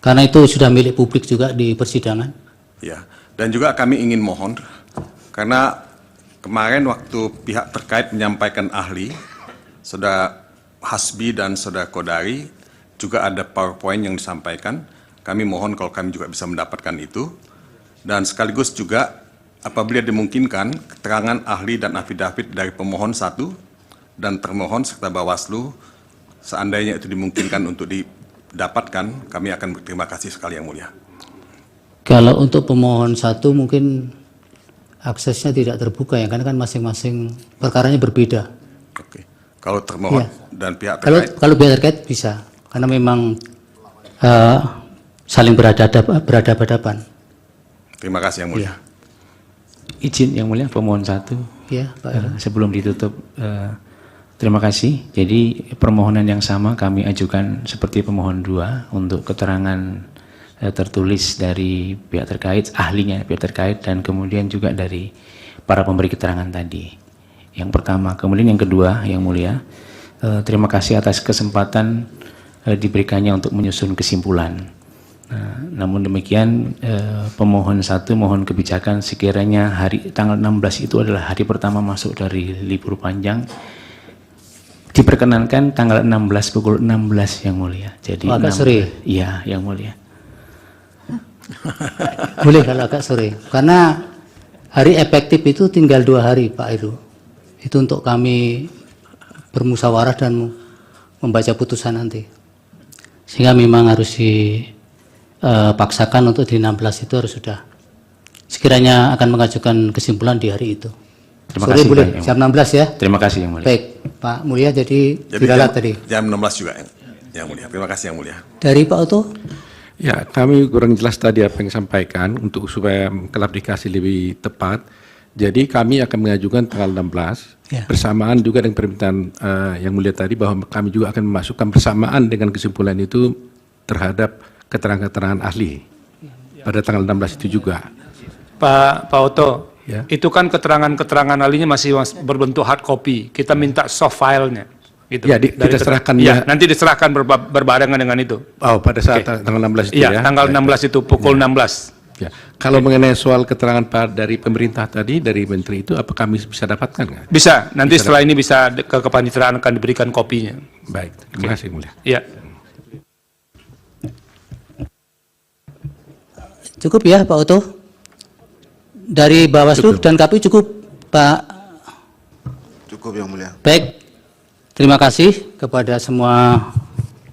karena itu sudah milik publik juga di persidangan. Ya, dan juga kami ingin mohon, karena kemarin waktu pihak terkait menyampaikan ahli, Saudara Hasbi dan Saudara Kodari, juga ada PowerPoint yang disampaikan. Kami mohon kalau kami juga bisa mendapatkan itu. Dan sekaligus juga apabila dimungkinkan, keterangan ahli dan afidavit dari pemohon 1 dan termohon serta Bawaslu, seandainya itu dimungkinkan untuk didapatkan, kami akan berterima kasih sekali yang mulia. Kalau untuk pemohon 1 mungkin aksesnya tidak terbuka ya, karena kan masing-masing perkaranya berbeda. Oke. Kalau termohon Ya. dan pihak terkait? Kalau pihak terkait bisa, karena memang saling berhadapan-hadapan. Terima kasih yang mulia. Ya. Izin yang mulia pemohon 1. Ya, Pak. Sebelum ditutup, terima kasih. Jadi permohonan yang sama kami ajukan seperti pemohon 2 untuk keterangan tertulis dari pihak terkait, ahlinya pihak terkait, dan kemudian juga dari para pemberi keterangan tadi. Yang pertama. Kemudian yang kedua, yang mulia, terima kasih atas kesempatan diberikannya untuk menyusun kesimpulan. Nah, namun demikian pemohon 1 mohon kebijakan sekiranya tanggal 16 itu adalah hari pertama masuk dari libur panjang, diperkenankan tanggal 16 pukul 16 yang mulia. Jadi agak sore. Iya, yang mulia. Boleh kalau agak sore, karena hari efektif itu tinggal 2 hari Pak Heru. Itu untuk kami bermusyawarah dan membaca putusan nanti. Sehingga memang harus dipaksakan untuk di 16 itu harus sudah. Sekiranya akan mengajukan kesimpulan di hari itu. Terima sore kasih, boleh, Pak, jam 16 ya. Terima kasih yang mulia. Baik, Pak Mulia, jadi diralat tadi. Jam 16 juga yang mulia. Terima kasih yang mulia. Dari Pak Oto? Ya, kami kurang jelas tadi apa yang disampaikan untuk supaya klarifikasi lebih tepat. Jadi kami akan mengajukan tanggal 16 Ya. bersamaan juga dengan permintaan yang mulia tadi bahwa kami juga akan memasukkan bersamaan dengan kesimpulan itu terhadap keterangan-keterangan ahli pada tanggal 16 itu juga. Pak Oto, Ya. itu kan keterangan-keterangan ahlinya masih berbentuk hard copy. Kita minta soft filenya. Gitu. Ya, kita serahkan ya. ya. Nanti diserahkan berbarengan dengan itu. Oh, pada saat Oke. tanggal 16 itu Iya, ya. tanggal 16 itu pukul 16. Ya. Kalau mengenai soal keterangan dari pemerintah tadi, dari menteri itu, apa kami bisa dapatkan nggak? Bisa, nanti setelah ini bisa ke kepaniteraan akan diberikan kopinya. Baik, terima kasih mulia. Iya. Cukup ya Pak Oto? Dari Bawaslu dan KPU cukup Pak? Cukup yang mulia. Baik, terima kasih kepada semua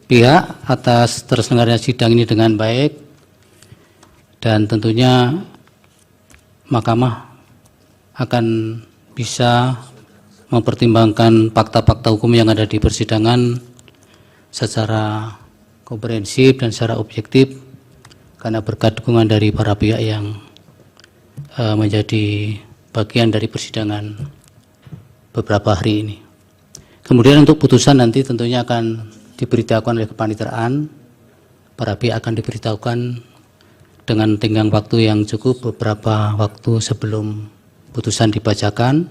pihak atas terselenggaranya sidang ini dengan baik. Dan tentunya Mahkamah akan bisa mempertimbangkan fakta-fakta hukum yang ada di persidangan secara komprehensif dan secara objektif, karena berkat dukungan dari para pihak yang menjadi bagian dari persidangan beberapa hari ini. Kemudian untuk putusan nanti tentunya akan diberitahukan oleh kepaniteraan, para pihak akan diberitahukan dengan tenggang waktu yang cukup beberapa waktu sebelum putusan dibacakan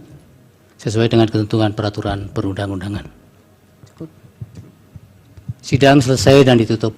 sesuai dengan ketentuan peraturan perundang-undangan. Sidang selesai dan ditutup.